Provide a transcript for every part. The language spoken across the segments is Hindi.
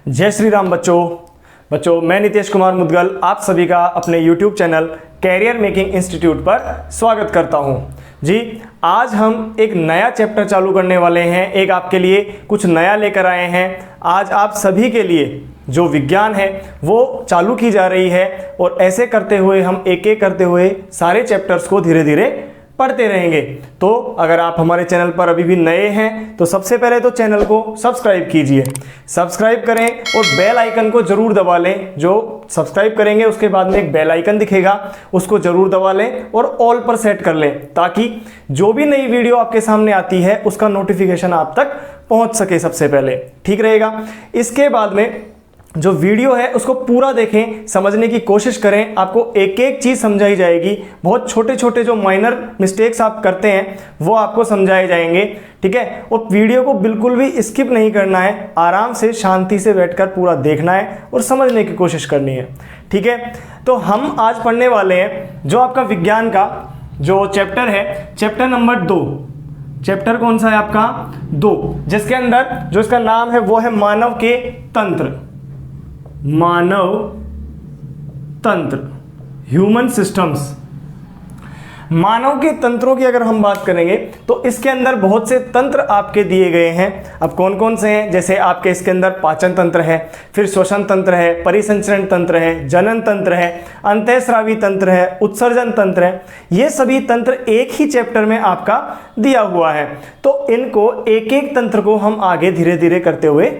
जय श्री राम बच्चों मैं नितेश कुमार मुदगल आप सभी का अपने YouTube channel career making institute पर स्वागत करता हूं। जी, आज हम एक नया चैप्टर चालू करने वाले हैं। एक आपके लिए कुछ नया लेकर आए हैं। आज आप सभी के लिए जो विज्ञान है वो चालू की जा रही है और ऐसे करते हुए हम एक एक करते हुए सारे चैप्टर्स को धीरे धीरे पढ़ते रहेंगे। तो अगर आप हमारे चैनल पर अभी भी नए हैं तो सबसे पहले तो चैनल को सब्सक्राइब कीजिए, सब्सक्राइब करें और बेल आइकन को जरूर दबा लें। जो सब्सक्राइब करेंगे उसके बाद में एक बेल आइकन दिखेगा, उसको जरूर दबा लें और ऑल पर सेट कर लें ताकि जो भी नई वीडियो आपके सामने आती है उसका नोटिफिकेशन आप तक पहुंच सके सबसे पहले। ठीक रहेगा। इसके बाद में जो वीडियो है उसको पूरा देखें, समझने की कोशिश करें। आपको एक एक चीज़ समझाई जाएगी। बहुत छोटे छोटे जो माइनर मिस्टेक्स आप करते हैं वो आपको समझाए जाएंगे। ठीक है। और वीडियो को बिल्कुल भी स्किप नहीं करना है, आराम से शांति से बैठकर पूरा देखना है और समझने की कोशिश करनी है। ठीक है। तो हम आज पढ़ने वाले हैं जो आपका विज्ञान का जो चैप्टर है, चैप्टर नंबर 2। चैप्टर कौन सा है आपका? 2, जिसके अंदर जो इसका नाम है वो है मानव के तंत्र। मानव तंत्र, ह्यूमन सिस्टम्स। मानव के तंत्रों की अगर हम बात करेंगे तो इसके अंदर बहुत से तंत्र आपके दिए गए हैं। अब कौन कौन से हैं? जैसे आपके इसके अंदर पाचन तंत्र है, फिर श्वसन तंत्र है, परिसंचरण तंत्र है, जनन तंत्र है, अंतःस्रावी तंत्र है, उत्सर्जन तंत्र है। ये सभी तंत्र एक ही चैप्टर में आपका दिया हुआ है। तो इनको एक एक तंत्र को हम आगे धीरे धीरे करते हुए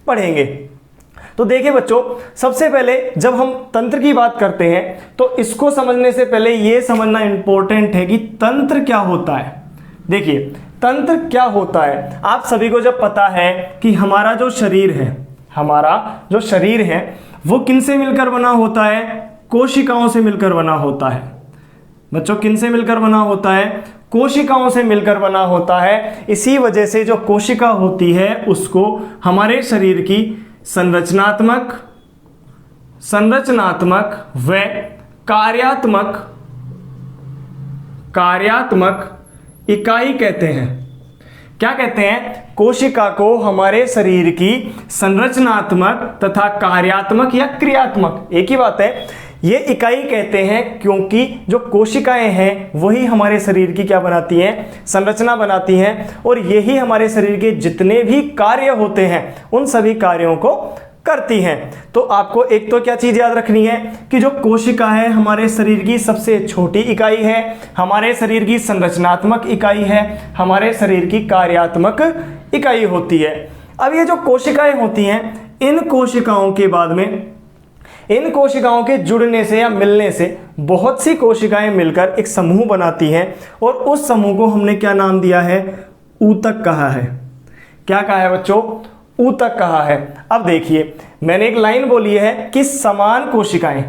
पढ़ेंगे। तो देखिए बच्चों, सबसे पहले जब हम तंत्र की बात करते हैं तो इसको समझने से पहले ये समझना इंपॉर्टेंट है कि तंत्र क्या होता है। देखिए, तंत्र क्या होता है। आप सभी को जब पता है कि हमारा जो शरीर है वो किन से मिलकर बना होता है? कोशिकाओं से मिलकर बना होता है। बच्चों, किन से मिलकर बना होता है? कोशिकाओं से मिलकर बना होता है। इसी वजह से जो कोशिका होती है उसको हमारे शरीर की संरचनात्मक व कार्यात्मक इकाई कहते हैं। क्या कहते हैं? कोशिका को हमारे शरीर की संरचनात्मक तथा कार्यात्मक या क्रियात्मक, एक ही बात है, ये इकाई कहते हैं क्योंकि जो कोशिकाएं हैं वही हमारे शरीर की क्या बनाती हैं? संरचना बनाती हैं और यही हमारे शरीर के जितने भी कार्य होते हैं उन सभी कार्यों को करती हैं। तो आपको एक तो क्या चीज याद रखनी है कि जो कोशिका है हमारे शरीर की सबसे छोटी इकाई है, हमारे शरीर की संरचनात्मक इकाई है, हमारे शरीर की कार्यात्मक इकाई होती है। अब ये जो कोशिकाएं होती हैं, इन कोशिकाओं के बाद में इन कोशिकाओं के जुड़ने से या मिलने से बहुत सी कोशिकाएं मिलकर एक समूह बनाती हैं और उस समूह को हमने क्या नाम दिया है? ऊतक कहा है। क्या कहा है बच्चों? ऊतक कहा है। अब देखिए, मैंने एक लाइन बोली है कि समान कोशिकाएं,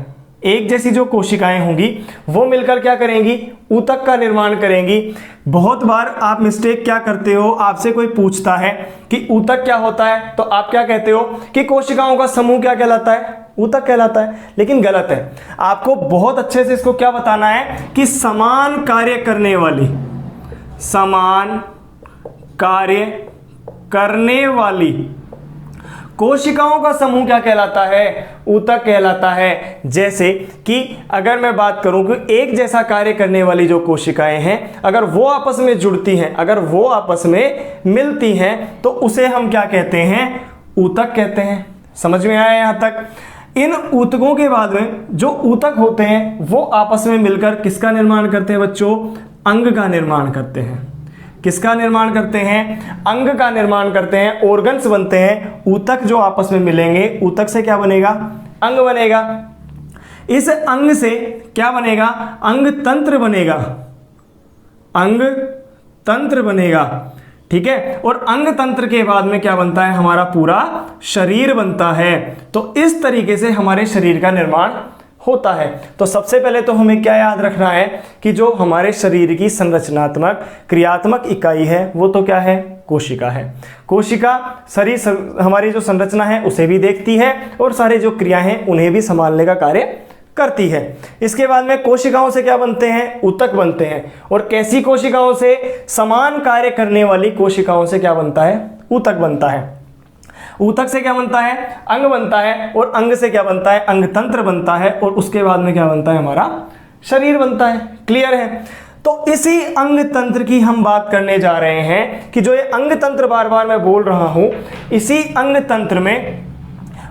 एक जैसी जो कोशिकाएं होंगी वो मिलकर क्या करेंगी? ऊतक का निर्माण करेंगी। बहुत बार आप मिस्टेक क्या करते हो, आपसे कोई पूछता है कि ऊतक क्या होता है तो आप क्या कहते हो कि कोशिकाओं का समूह क्या कहलाता है? ऊतक कहलाता है। लेकिन गलत है। आपको बहुत अच्छे से इसको क्या बताना है कि समान कार्य करने वाली कोशिकाओं का समूह क्या कहलाता है? ऊतक कहलाता है। जैसे कि अगर मैं बात करूं कि एक जैसा कार्य करने वाली जो कोशिकाएं हैं अगर वो आपस में जुड़ती हैं, अगर वो आपस में मिलती हैं तो उसे हम क्या कहते हैं? ऊतक कहते हैं। समझ में आया यहां तक? इन ऊतकों के बाद में जो ऊतक होते हैं वो आपस में मिलकर किसका निर्माण करते हैं बच्चों? अंग का निर्माण करते हैं। किसका निर्माण करते हैं? अंग का निर्माण करते हैं। ऑर्गन्स बनते हैं। ऊतक जो आपस में मिलेंगे, ऊतक से क्या बनेगा? अंग बनेगा। इस अंग से क्या बनेगा? अंग तंत्र बनेगा। ठीक है। और अंग तंत्र के बाद में क्या बनता है? हमारा पूरा शरीर बनता है। तो इस तरीके से हमारे शरीर का निर्माण होता है। तो सबसे पहले तो हमें क्या याद रखना है कि जो हमारे शरीर की संरचनात्मक क्रियात्मक इकाई है वो तो क्या है? कोशिका है। कोशिका शरीर हमारी जो संरचना है उसे भी देखती है और सारे जो क्रिया हैं उन्हें भी संभालने का कार्य करती है। इसके बाद में कोशिकाओं से क्या बनते हैं? ऊतक बनते हैं। और कैसी कोशिकाओं से? समान कार्य करने वाली कोशिकाओं से क्या बनता है? ऊतक बनता है। ऊतक से क्या बनता है, अंग बनता है, और अंग से क्या बनता है, अंग तंत्र बनता है, और उसके बाद में क्या बनता है, हमारा शरीर बनता है। क्लियर है। तो इसी अंग तंत्र की हम बात करने जा रहे हैं कि जो ये अंग तंत्र बार बार मैं बोल रहा हूं, इसी अंग तंत्र में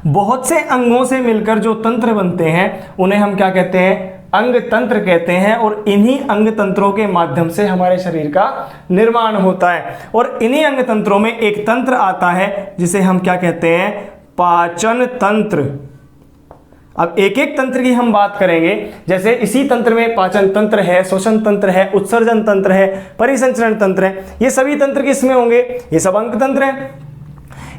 बहुत से अंगों से मिलकर जो तंत्र बनते हैं उन्हें हम क्या कहते हैं, अंग तंत्र कहते हैं। और इन्हीं अंग तंत्रों के माध्यम से हमारे शरीर का निर्माण होता है। और इन्हीं अंग तंत्रों में एक तंत्र आता है जिसे हम क्या कहते हैं, पाचन तंत्र। अब एक एक तंत्र की हम बात करेंगे। जैसे इसी तंत्र में पाचन तंत्र है, श्वसन तंत्र है, उत्सर्जन तंत्र है, परिसंचरण तंत्र है। ये सभी तंत्र किसमें होंगे, ये सब अंग तंत्र हैं।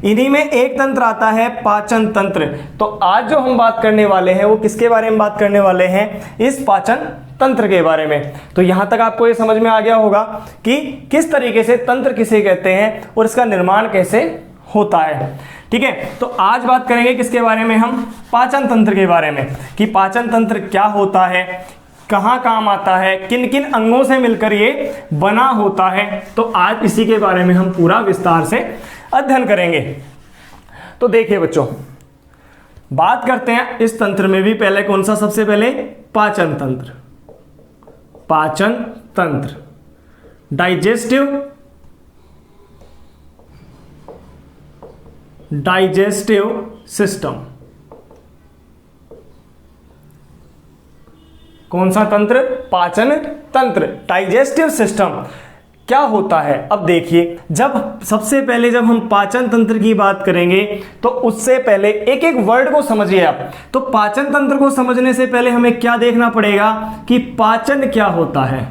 इन्हीं में एक तंत्र आता है पाचन तंत्र। तो आज जो हम बात करने वाले हैं वो किसके बारे में बात करने वाले हैं, इस पाचन तंत्र के बारे में। तो यहां तक आपको ये समझ में आ गया होगा कि किस तरीके से तंत्र किसे कहते हैं और इसका निर्माण कैसे होता है। ठीक है, तो आज बात करेंगे किसके बारे में, हम पाचन तंत्र के बारे में, कि पाचन तंत्र क्या होता है, कहाँ काम आता है, किन किन अंगों से मिलकर ये बना होता है। तो आज इसी के बारे में हम पूरा विस्तार से अध्ययन करेंगे। तो देखिए बच्चों, बात करते हैं इस तंत्र में भी पहले कौन सा, सबसे पहले पाचन तंत्र। पाचन तंत्र, डाइजेस्टिव सिस्टम। कौन सा तंत्र, पाचन तंत्र, डाइजेस्टिव सिस्टम। क्या होता है, अब देखिए, जब सबसे पहले जब हम पाचन तंत्र की बात करेंगे तो उससे पहले एक एक वर्ड को समझिए आप। तो पाचन तंत्र को समझने से पहले हमें क्या देखना पड़ेगा कि पाचन क्या होता है।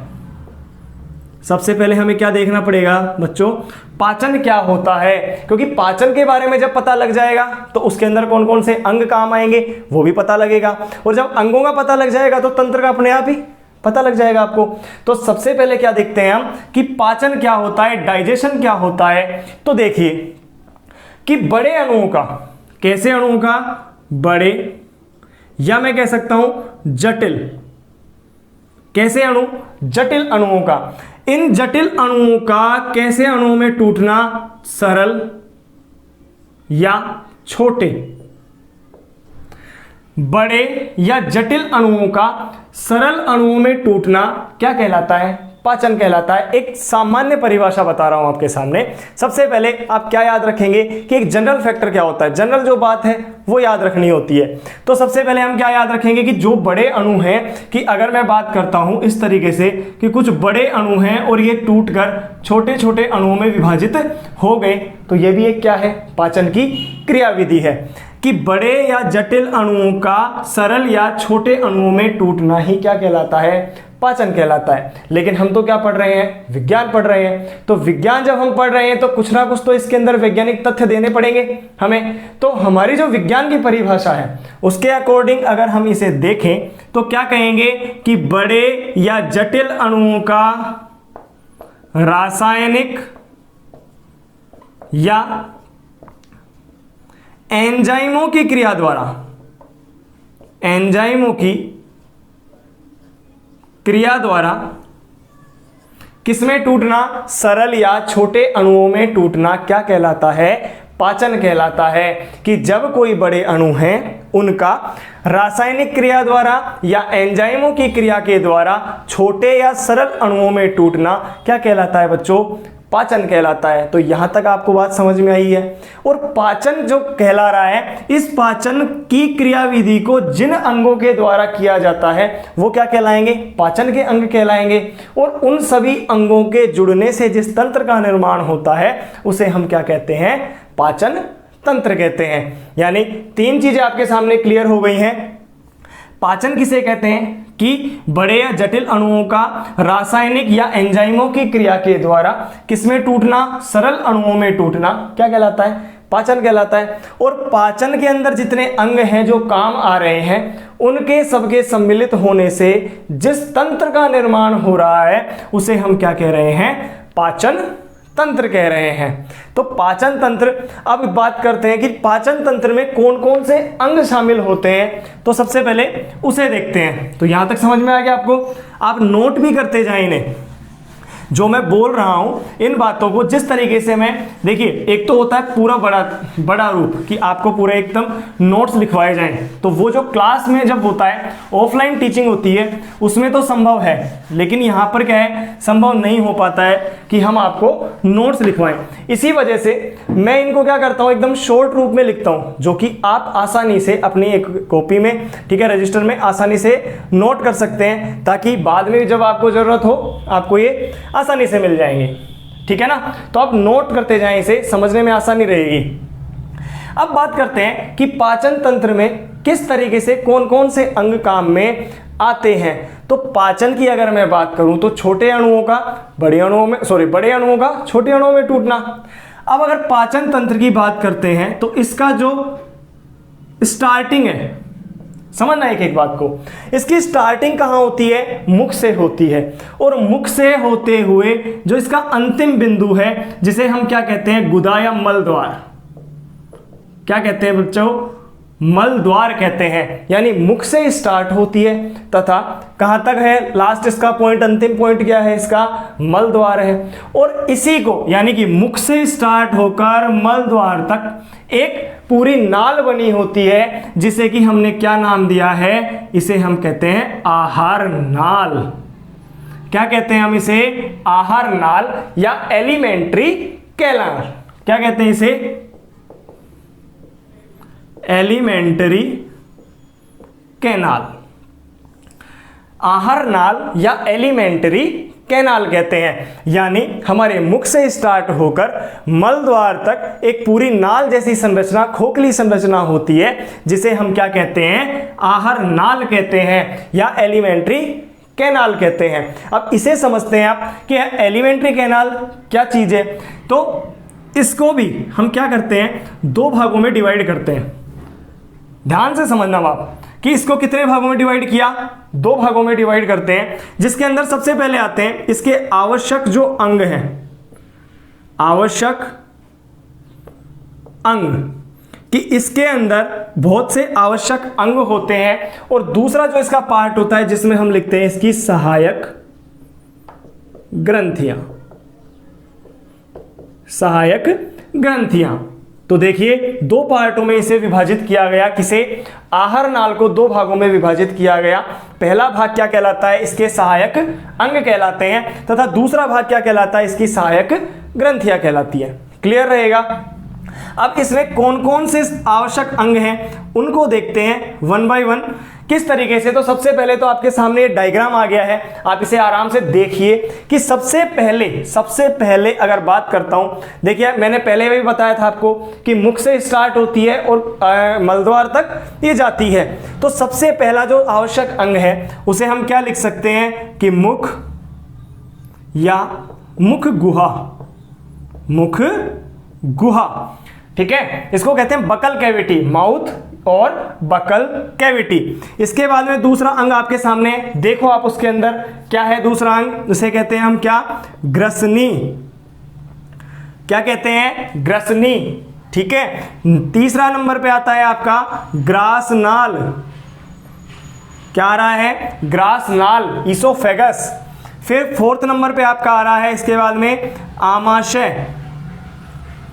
सबसे पहले हमें क्या देखना पड़ेगा बच्चों, पाचन क्या होता है। क्योंकि पाचन के बारे में जब पता लग जाएगा तो उसके अंदर कौन कौन से अंग काम आएंगे वो भी पता लगेगा, और जब अंगों का पता लग जाएगा तो तंत्र का अपने आप ही पता लग जाएगा आपको। तो सबसे पहले क्या देखते हैं हम कि पाचन क्या होता है, डाइजेशन क्या होता है। तो देखिए कि बड़े अणुओं का, कैसे अणुओं का, बड़े, या मैं कह सकता हूं जटिल, कैसे अणु, जटिल अणुओं का। इन जटिल अणुओं का कैसे अणुओं में टूटना, सरल या छोटे। बड़े या जटिल अणुओं का सरल अणुओं में टूटना क्या कहलाता है, पाचन कहलाता है। एक सामान्य परिभाषा बता रहा हूं आपके सामने। सबसे पहले आप क्या याद रखेंगे कि एक जनरल फैक्टर क्या होता है, जनरल जो बात है वो याद रखनी होती है। तो सबसे पहले हम क्या याद रखेंगे कि जो बड़े अणु हैं, कि अगर मैं बात करता हूं इस तरीके से कि कुछ बड़े अणु हैं और ये टूटकर छोटे छोटे अणुओं में विभाजित हो गए, तो ये भी एक क्या है, पाचन की क्रियाविधि है। कि बड़े या जटिल अणुओं का सरल या छोटे अणुओं में टूटना ही क्या कहलाता है, पाचन कहलाता है। लेकिन हम तो क्या पढ़ रहे हैं, विज्ञान पढ़ रहे हैं। तो विज्ञान जब हम पढ़ रहे हैं तो कुछ ना कुछ तो इसके अंदर वैज्ञानिक तथ्य देने पड़ेंगे हमें। तो हमारी जो विज्ञान की परिभाषा है उसके अकॉर्डिंग अगर हम इसे देखें तो क्या कहेंगे कि बड़े या जटिल अणुओं का रासायनिक या एंजाइमों की क्रिया द्वारा, एंजाइमों की क्रिया द्वारा किसमें टूटना, सरल या छोटे अणुओं में टूटना क्या कहलाता है, पाचन कहलाता है। कि जब कोई बड़े अणु हैं उनका रासायनिक क्रिया द्वारा या एंजाइमों की क्रिया के द्वारा छोटे या सरल अणुओं में टूटना क्या कहलाता है बच्चों, पाचन कहलाता है। तो यहां तक आपको बात समझ में आई है। और पाचन जो कहला रहा है, इस पाचन की क्रियाविधि को जिन अंगों के द्वारा किया जाता है वो क्या कहलाएंगे, पाचन के अंग कहलाएंगे। और उन सभी अंगों के जुड़ने से जिस तंत्र का निर्माण होता है उसे हम क्या कहते हैं, पाचन तंत्र कहते हैं। यानी तीन चीजें आपके सामने क्लियर हो गई हैं। पाचन किसे कहते हैं कि बड़े या जटिल अणुओं का रासायनिक या एंजाइमों की क्रिया के द्वारा किसमें टूटना, सरल अणुओं में टूटना क्या कहलाता है, पाचन कहलाता है। और पाचन के अंदर जितने अंग हैं जो काम आ रहे हैं उनके सबके सम्मिलित होने से जिस तंत्र का निर्माण हो रहा है उसे हम क्या कह रहे हैं, पाचन तंत्र कह रहे हैं। तो पाचन तंत्र, अब बात करते हैं कि पाचन तंत्र में कौन कौन से अंग शामिल होते हैं। तो सबसे पहले उसे देखते हैं। तो यहां तक समझ में आ गया आपको, आप नोट भी करते जाएं इन्हें। जो मैं बोल रहा हूं इन बातों को जिस तरीके से मैं, देखिए एक तो होता है पूरा बड़ा रूप कि आपको पूरे एकदम नोट्स लिखवाए जाएं, तो वो जो क्लास में जब होता है ऑफलाइन टीचिंग होती है उसमें तो संभव है, लेकिन यहां पर क्या है, संभव नहीं हो पाता है कि हम आपको नोट्स लिखवाएं। इसी वजह से मैं इनको क्या करता हूं, एकदम शॉर्ट रूप में लिखता हूं, जो कि आप आसानी से अपनी एक कॉपी में, ठीक है, रजिस्टर में आसानी से नोट कर सकते हैं, ताकि बाद में जब आपको जरूरत हो आपको ये आसानी से मिल जाएंगे, ठीक है ना। तो आप नोट करते जाएं, इसे समझने में आसानी रहेगी। अब बात करते हैं कि पाचन तंत्र में किस तरीके से कौन कौन से अंग काम में आते हैं। तो पाचन की अगर मैं बात करूं तो छोटे अणुओं का बड़े अणुओं में, बड़े अणुओं का छोटे अणुओं में टूटना। अब अगर पाचन तंत्र की बात करते हैं तो इसका जो स्टार्टिंग है, समझना एक एक बात को, इसकी स्टार्टिंग कहां होती है, मुख से होती है, और मुख से होते हुए जो इसका अंतिम बिंदु है जिसे हम क्या कहते हैं, गुदा या मल द्वार, क्या कहते हैं बच्चों, मल द्वार कहते हैं। यानी मुख से स्टार्ट होती है तथा कहां तक है, लास्ट इसका पॉइंट, अंतिम पॉइंट क्या है इसका, मल द्वार है। और इसी को यानी कि मुख से स्टार्ट होकर मल द्वार तक एक पूरी नाल बनी होती है, जिसे कि हमने क्या नाम दिया है, इसे हम कहते हैं आहार नाल। क्या कहते हैं हम इसे, आहार नाल या एलिमेंट्री कैनाल। क्या कहते हैं इसे, एलिमेंट्री कैनाल, आहार नाल या एलिमेंट्री कैनाल कहते हैं। यानी हमारे मुख से स्टार्ट होकर मल द्वार तक एक पूरी नाल जैसी संरचना, खोखली संरचना होती है, जिसे हम क्या कहते हैं, आहार नाल कहते हैं या एलिमेंट्री कैनाल कहते हैं। अब इसे समझते हैं आप कि एलिमेंट्री कैनाल क्या चीज है। तो इसको भी हम क्या करते हैं, दो भागों में डिवाइड करते हैं। ध्यान से समझना आप कि इसको कितने भागों में डिवाइड किया, दो भागों में डिवाइड करते हैं, जिसके अंदर सबसे पहले आते हैं इसके आवश्यक जो अंग हैं, आवश्यक अंग, कि इसके अंदर बहुत से आवश्यक अंग होते हैं। और दूसरा जो इसका पार्ट होता है जिसमें हम लिखते हैं इसकी सहायक ग्रंथियां, सहायक ग्रंथियां। तो देखिए दो पार्टों में इसे विभाजित किया गया, किसे, आहार नाल को दो भागों में विभाजित किया गया। पहला भाग क्या कहलाता है, इसके सहायक अंग कहलाते हैं, तथा दूसरा भाग क्या कहलाता है, इसकी सहायक ग्रंथियां कहलाती है। क्लियर रहेगा। अब इसमें कौन कौन से आवश्यक अंग हैं उनको देखते हैं वन बाय वन, किस तरीके से। तो सबसे पहले तो आपके सामने ये डायग्राम आ गया है, आप इसे आराम से देखिए कि सबसे पहले अगर बात करता हूं, देखिए मैंने पहले भी बताया था आपको कि मुख से स्टार्ट होती है और मलद्वार तक ये जाती है। तो सबसे पहला जो आवश्यक अंग है उसे हम क्या लिख सकते हैं कि मुख या मुख गुहा, मुख गुहा, ठीक है, इसको कहते हैं बकल कैविटी, माउथ और बकल कैविटी। इसके बाद में दूसरा अंग आपके सामने देखो, आप उसके अंदर क्या है दूसरा अंग, उसे कहते हैं हम क्या, ग्रसनी। क्या कहते हैं, ग्रसनी, ठीक है। तीसरा नंबर पे आता है आपका ग्रासनाल। क्या आ रहा है, ग्रासनाल, ईसोफेगस। फिर फोर्थ नंबर पे आपका आ रहा है इसके बाद में आमाशय।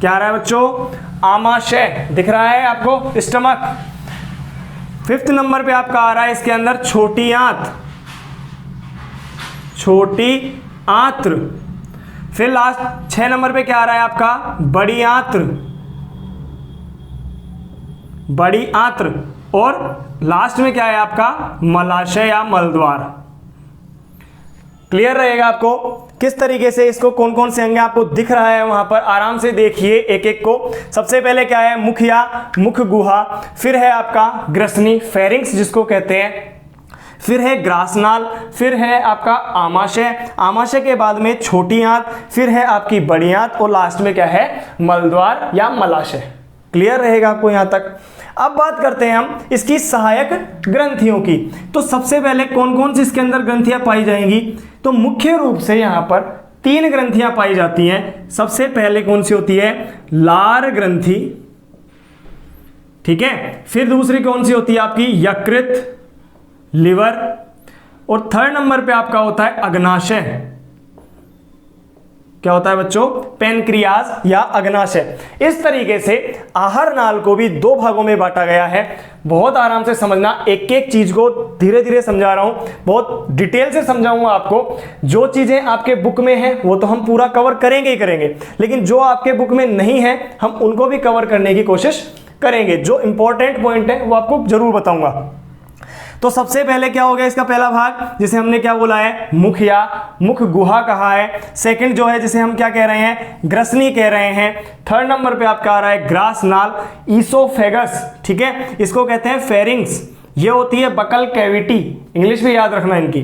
क्या आ रहा है बच्चों, आमाशय, दिख रहा है आपको, स्टमक। फिफ्थ नंबर पे आपका आ रहा है इसके अंदर छोटी आंत, छोटी आंत्र। फिर लास्ट 6 नंबर पे क्या आ रहा है आपका, बड़ी आंत्र, बड़ी आंत्र। और लास्ट में क्या है आपका, मलाशय या मलद्वार। क्लियर रहेगा आपको किस तरीके से इसको कौन कौन से अंग आपको दिख रहा है, वहां पर आराम से देखिए एक एक को। सबसे पहले क्या है, मुख या मुख गुहा, फिर है आपका ग्रसनी, फेरिंक्स जिसको कहते हैं, फिर है ग्रासनाल, फिर है आपका आमाशय, आमाशय के बाद में छोटी आंत, फिर है आपकी बड़ी आंत, और लास्ट में क्या है, मलद्वार या मलाशय। क्लियर रहेगा आपको यहां तक। अब बात करते हैं हम इसकी सहायक ग्रंथियों की। तो सबसे पहले कौन कौन सी इसके अंदर ग्रंथियां पाई जाएंगी, तो मुख्य रूप से यहां पर 3 ग्रंथियां पाई जाती हैं। सबसे पहले कौन सी होती है, लार ग्रंथि, ठीक है। फिर दूसरी कौन सी होती है आपकी, यकृत, लिवर। और थर्ड नंबर पे आपका होता है अग्नाशय, क्या होता है बच्चों, पैनक्रियाज या अग्नाशय। इस तरीके से आहार नाल को भी दो भागों में बांटा गया है। बहुत आराम से समझना, एक एक चीज को धीरे धीरे समझा रहा हूं, बहुत डिटेल से समझाऊंगा आपको। जो चीजें आपके बुक में हैं वो तो हम पूरा कवर करेंगे ही करेंगे, लेकिन जो आपके बुक में नहीं है हम उनको भी कवर करने की कोशिश करेंगे। जो इंपॉर्टेंट पॉइंट है वो आपको जरूर बताऊंगा। तो सबसे पहले क्या हो गया इसका पहला भाग, जिसे हमने क्या बोला है, मुख या मुख गुहा कहा है। सेकंड जो है जिसे हम क्या कह रहे हैं, ग्रसनी कह रहे हैं। थर्ड नंबर पे आपका आ रहा है ग्रास नाल, ईसोफेगस, ठीक है, इसको कहते हैं फेरिंग्स। ये होती है बकल कैविटी, इंग्लिश भी याद रखना इनकी।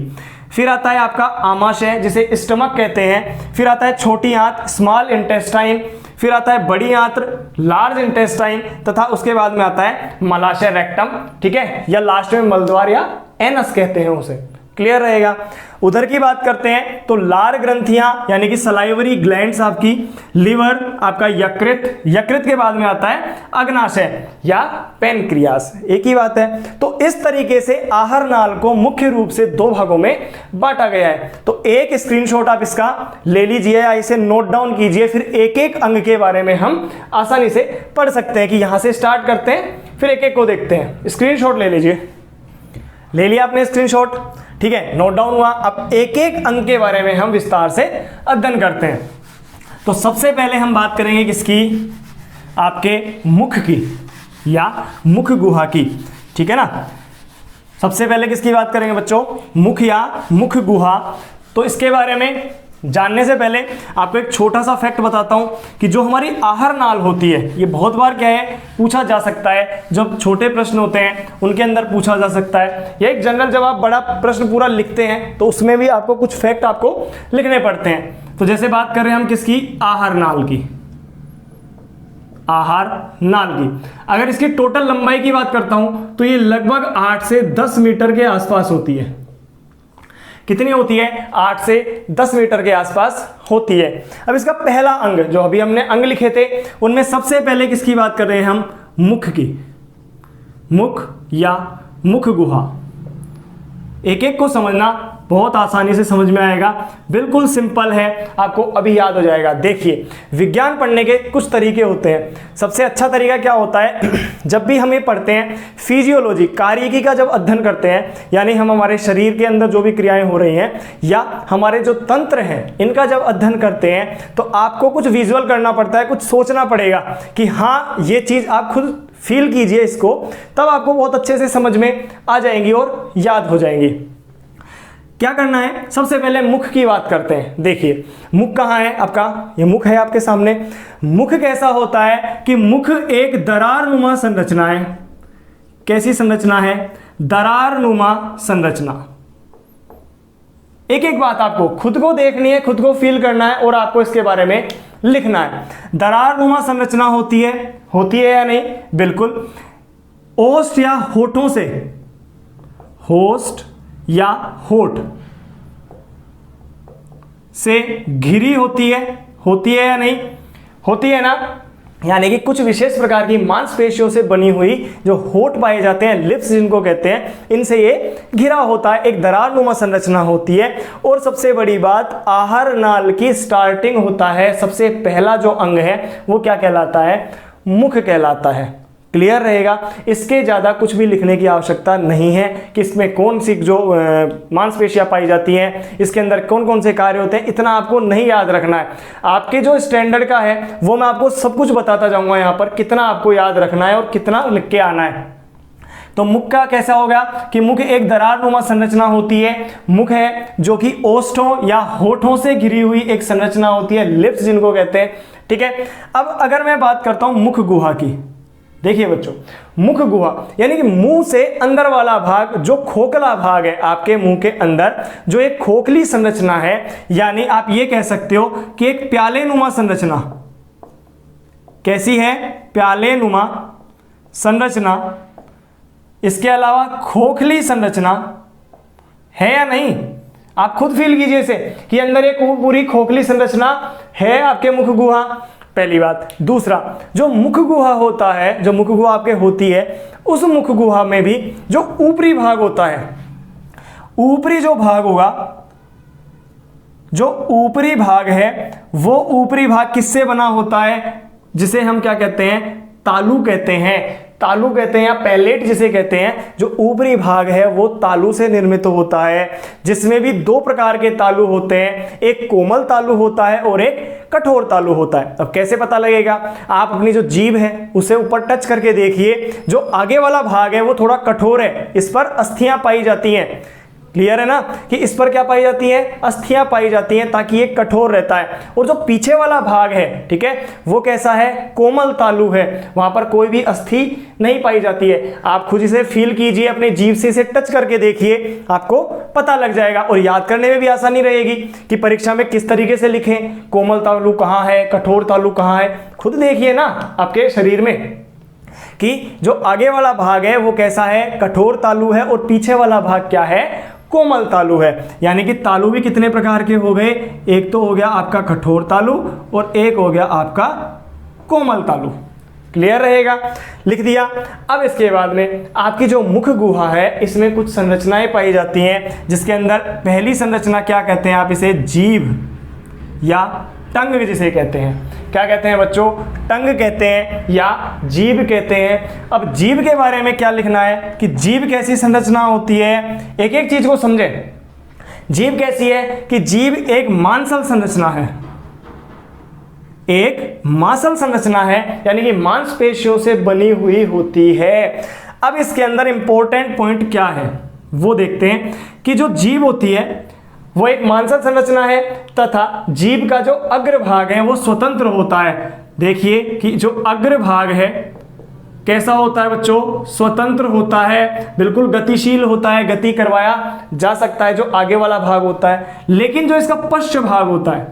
फिर आता है आपका आमाशय जिसे स्टमक कहते हैं। फिर आता है छोटी आंत, स्मॉल इंटेस्टाइन। फिर आता है बड़ी आंत्र, लार्ज इंटेस्टाइन, तथा उसके बाद में आता है मलाशय, रेक्टम, ठीक है, या लास्ट में मलद्वार या एनस कहते हैं उसे। क्लियर रहेगा। उधर की बात करते हैं तो लार ग्रंथियां यानी कि सलाइवरी ग्लैंड्स आपकी, लिवर आपका, यकृत, यकृत के बाद में आता है अग्नाशय या पैनक्रियास, एक ही बात है। तो इस तरीके से आहार नाल को मुख्य रूप से दो भागों में बांटा गया है। तो एक स्क्रीनशॉट आप इसका ले लीजिए या इसे नोट डाउन कीजिए, फिर एक एक अंग के बारे में हम आसानी से पढ़ सकते हैं कि यहां से स्टार्ट करते हैं फिर एक एक को देखते हैं। स्क्रीनशॉट ले लीजिए, ले लिया आपने स्क्रीनशॉट, ठीक है, नोट डाउन हुआ। अब एक एक अंग के बारे में हम विस्तार से अध्ययन करते हैं। तो सबसे पहले हम बात करेंगे किसकी, आपके मुख की या मुख गुहा की, ठीक है ना। सबसे पहले किसकी बात करेंगे बच्चों, मुख या मुख गुहा। तो इसके बारे में जानने से पहले आपको एक छोटा सा फैक्ट बताता हूं कि जो हमारी आहार नाल होती है, ये बहुत बार क्या है पूछा जा सकता है, जब छोटे प्रश्न होते हैं उनके अंदर पूछा जा सकता है, या एक जनरल जब आप बड़ा प्रश्न पूरा लिखते हैं तो उसमें भी आपको कुछ फैक्ट आपको लिखने पड़ते हैं। तो जैसे बात कर रहे हैं हम किसकी, आहार नाल की, आहार नाल की। अगर इसकी टोटल लंबाई की बात करता हूं तो ये लगभग 8 से 10 मीटर के आसपास होती है। कितनी होती है, 8 से 10 मीटर के आसपास होती है। अब इसका पहला अंग, जो अभी हमने अंग लिखे थे उनमें सबसे पहले किसकी बात कर रहे हैं हम, मुख की, मुख या मुख गुहा। एक एक को समझना, बहुत आसानी से समझ में आएगा, बिल्कुल सिंपल है, आपको अभी याद हो जाएगा। देखिए, विज्ञान पढ़ने के कुछ तरीके होते हैं। सबसे अच्छा तरीका क्या होता है, जब भी हम ये पढ़ते हैं फिजियोलॉजी, कार्यकी का जब अध्ययन करते हैं, यानी हम हमारे शरीर के अंदर जो भी क्रियाएं हो रही हैं या हमारे जो तंत्र हैं इनका जब अध्ययन करते हैं तो आपको कुछ विजुअल करना पड़ता है, कुछ सोचना पड़ेगा कि हाँ ये चीज़ आप खुद फील कीजिए इसको, तब आपको बहुत अच्छे से समझ में आ जाएंगी और याद हो जाएंगी। क्या करना है, सबसे पहले मुख की बात करते हैं। देखिए मुख कहाँ है आपका, ये मुख है आपके सामने। मुख कैसा होता है कि मुख एक दरारनुमा संरचना है। कैसी संरचना है, दरारनुमा संरचना। एक एक बात आपको खुद को देखनी है, खुद को फील करना है और आपको इसके बारे में लिखना है। दरारनुमा संरचना होती है या नहीं, बिल्कुल। ओष्ठ या होठों से, होस्ट या होठ से घिरी होती है या नहीं, होती है ना। यानी कि कुछ विशेष प्रकार की मांसपेशियों से बनी हुई जो होठ पाए जाते हैं, लिप्स जिनको कहते हैं, इनसे ये घिरा होता है, एक दरारनुमा संरचना होती है। और सबसे बड़ी बात, आहार नाल की स्टार्टिंग होता है, सबसे पहला जो अंग है वो क्या कहलाता है, मुख कहलाता है। क्लियर रहेगा। इसके ज़्यादा कुछ भी लिखने की आवश्यकता नहीं है कि इसमें कौन सी जो मांसपेशियां पाई जाती हैं, इसके अंदर कौन कौन से कार्य होते हैं, इतना आपको नहीं याद रखना है। आपके जो स्टैंडर्ड का है वो मैं आपको सब कुछ बताता जाऊंगा यहाँ पर, कितना आपको याद रखना है और कितना लिख के आना है। तो मुख का कैसा होगा कि मुख एक दरारनुमा संरचना होती है। मुख है जो कि ओष्ठों या होठों से घिरी हुई एक संरचना होती है, लिप्स जिनको कहते हैं, ठीक है। अब अगर मैं बात करता हूं मुख गुहा की, देखिए बच्चों, मुख गुहा यानी कि मुंह से अंदर वाला भाग, जो खोखला भाग है आपके मुंह के अंदर, जो एक खोखली संरचना है, यानी आप ये कह सकते हो कि एक प्यालेनुमा संरचना। कैसी है, प्यालेनुमा संरचना। इसके अलावा खोखली संरचना है या नहीं, आप खुद फील कीजिए इसे कि अंदर एक पूरी खोखली संरचना है आपके मुख गुहा, पहली बात। दूसरा, जो मुख गुहा होता है, जो मुख गुहा आपके होती है, उस मुख गुहा में भी जो ऊपरी भाग होता है, ऊपरी जो भाग होगा जो ऊपरी भाग है वो ऊपरी भाग किससे बना होता है, जिसे हम क्या कहते हैं, तालू कहते हैं। तालू कहते हैं या पैलेट जिसे कहते हैं। जो ऊपरी भाग है वो तालू से निर्मित होता है, जिसमें भी दो प्रकार के तालू होते हैं, एक कोमल तालू होता है और एक कठोर तालू होता है। अब कैसे पता लगेगा, आप अपनी जो जीभ है उसे ऊपर टच करके देखिए, जो आगे वाला भाग है वो थोड़ा कठोर है, इस पर अस्थियां पाई जाती हैं। क्लियर है ना कि इस पर क्या पाई जाती है, अस्थियां पाई जाती हैं, ताकि ये कठोर रहता है। और जो पीछे वाला भाग है, ठीक है, वो कैसा है, कोमल तालु है, वहां पर कोई भी अस्थि नहीं पाई जाती है। आप खुद इसे फील कीजिए, अपने जीभ से इसे टच करके देखिए, आपको पता लग जाएगा और याद करने में भी आसानी रहेगी कि परीक्षा में किस तरीके से लिखें, कोमल तालु कहाँ है, कठोर तालु कहाँ है। खुद देखिए ना आपके शरीर में कि जो आगे वाला भाग है वो कैसा है, कठोर तालु है, और पीछे वाला भाग क्या है, कोमल तालु है। यानी कि तालु भी कितने प्रकार के हो गए, एक तो हो गया आपका कठोर तालु और एक हो गया आपका कोमल तालु। क्लियर रहेगा, लिख दिया। अब इसके बाद में आपकी जो मुख गुहा है इसमें कुछ संरचनाएं पाई जाती हैं, जिसके अंदर पहली संरचना क्या कहते हैं आप इसे, जीभ या टंग जिसे कहते हैं। क्या कहते हैं बच्चों, टंग कहते हैं या जीभ कहते हैं। अब जीभ के बारे में क्या लिखना है कि जीभ कैसी संरचना होती है, एक एक चीज को समझें। जीभ कैसी है कि जीभ एक मांसल संरचना है, एक मांसल संरचना है, यानी कि मांसपेशियों से बनी हुई होती है। अब इसके अंदर इंपॉर्टेंट पॉइंट क्या है वो देखते हैं कि जो जीभ होती है वो एक मांसल संरचना है, तथा जीभ का जो अग्रभाग है वो स्वतंत्र होता है। देखिए कि जो अग्रभाग है कैसा होता है बच्चों, स्वतंत्र होता है, बिल्कुल गतिशील होता है, गति करवाया जा सकता है जो आगे वाला भाग होता है। लेकिन जो इसका पश्च भाग होता है,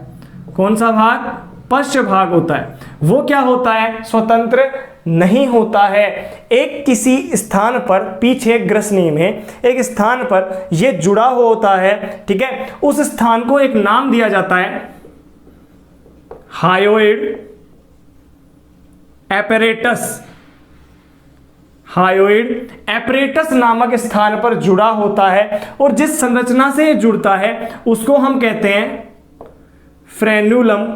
कौन सा भाग, पश्च भाग होता है, वो क्या होता है, स्वतंत्र नहीं होता है। एक किसी स्थान पर पीछे ग्रसनी में एक स्थान पर यह जुड़ा होता है, ठीक है, उस स्थान को एक नाम दिया जाता है हायोइड एपरेटस। हायोइड एपरेटस नामक स्थान पर जुड़ा होता है, और जिस संरचना से यह जुड़ता है उसको हम कहते हैं फ्रेन्यूलम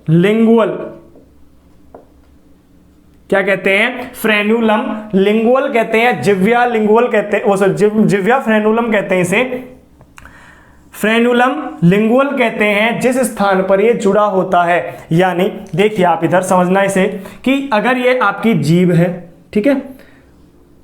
लिंगुअल। क्या कहते हैं, फ्रेन्यूलम लिंगुअल कहते हैं, जिव्या लिंगुअल कहते हैं, वो सॉरी जिव्या फ्रेन्यूलम कहते हैं इसे, फ्रेन्यूलम लिंगुअल कहते हैं जिस स्थान पर ये जुड़ा होता है। यानी देखिए आप इधर समझना इसे कि अगर ये आपकी जीभ है, ठीक है,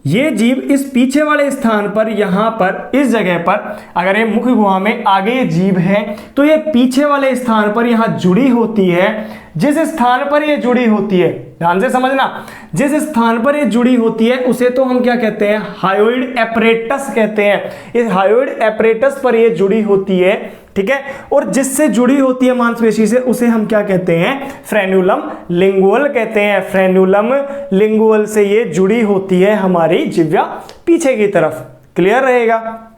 ये जीभ इस पीछे वाले स्थान पर, यहां पर इस जगह पर अगर ये मुख गुहा में आगे जीभ है तो ये पीछे वाले स्थान पर यहां जुड़ी होती है। जिस स्थान पर ये जुड़ी होती है, ध्यान से समझना, जिस स्थान पर ये जुड़ी होती है उसे तो हम क्या कहते हैं, हायोइड एपरेटस कहते हैं। इस हायोइड एपरेटस पर ये जुड़ी होती है, ठीक है, और जिससे जुड़ी होती है मांसपेशी से उसे हम क्या कहते हैं, फ्रेन्यूलम लिंगुअल कहते हैं। फ्रेन्यूलम लिंगुअल से ये जुड़ी होती है हमारी जिह्वा पीछे की तरफ। क्लियर रहेगा।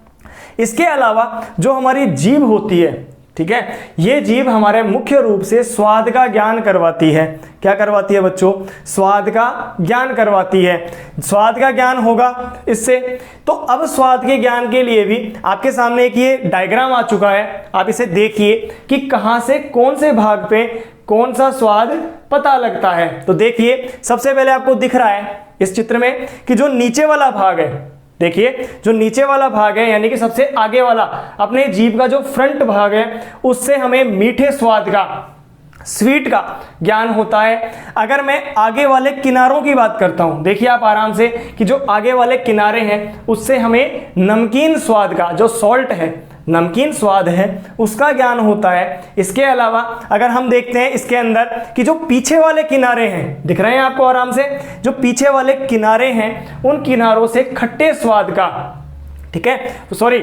इसके अलावा जो हमारी जीभ होती है, ठीक है, ये जीभ हमारे मुख्य रूप से स्वाद का ज्ञान करवाती है। क्या करवाती है बच्चों, स्वाद का ज्ञान करवाती है। स्वाद का ज्ञान होगा इससे। तो अब स्वाद के ज्ञान के लिए भी आपके सामने एक ये डायग्राम आ चुका है, आप इसे देखिए कि कहां से कौन से भाग पे कौन सा स्वाद पता लगता है। तो देखिए सबसे पहले आपको दिख रहा है इस चित्र में कि जो नीचे वाला भाग है, देखिए जो नीचे वाला भाग है यानी कि सबसे आगे वाला अपने जीभ का जो फ्रंट भाग है उससे हमें मीठे स्वाद का, स्वीट का ज्ञान होता है। अगर मैं आगे वाले किनारों की बात करता हूं, देखिए आप आराम से कि जो आगे वाले किनारे हैं उससे हमें नमकीन स्वाद का, जो सॉल्ट है, नमकीन स्वाद है, उसका ज्ञान होता है। इसके अलावा अगर हम देखते हैं इसके अंदर कि जो पीछे वाले किनारे हैं, दिख रहे हैं आपको आराम से, जो पीछे वाले किनारे हैं उन किनारों से खट्टे स्वाद का, ठीक है, सॉरी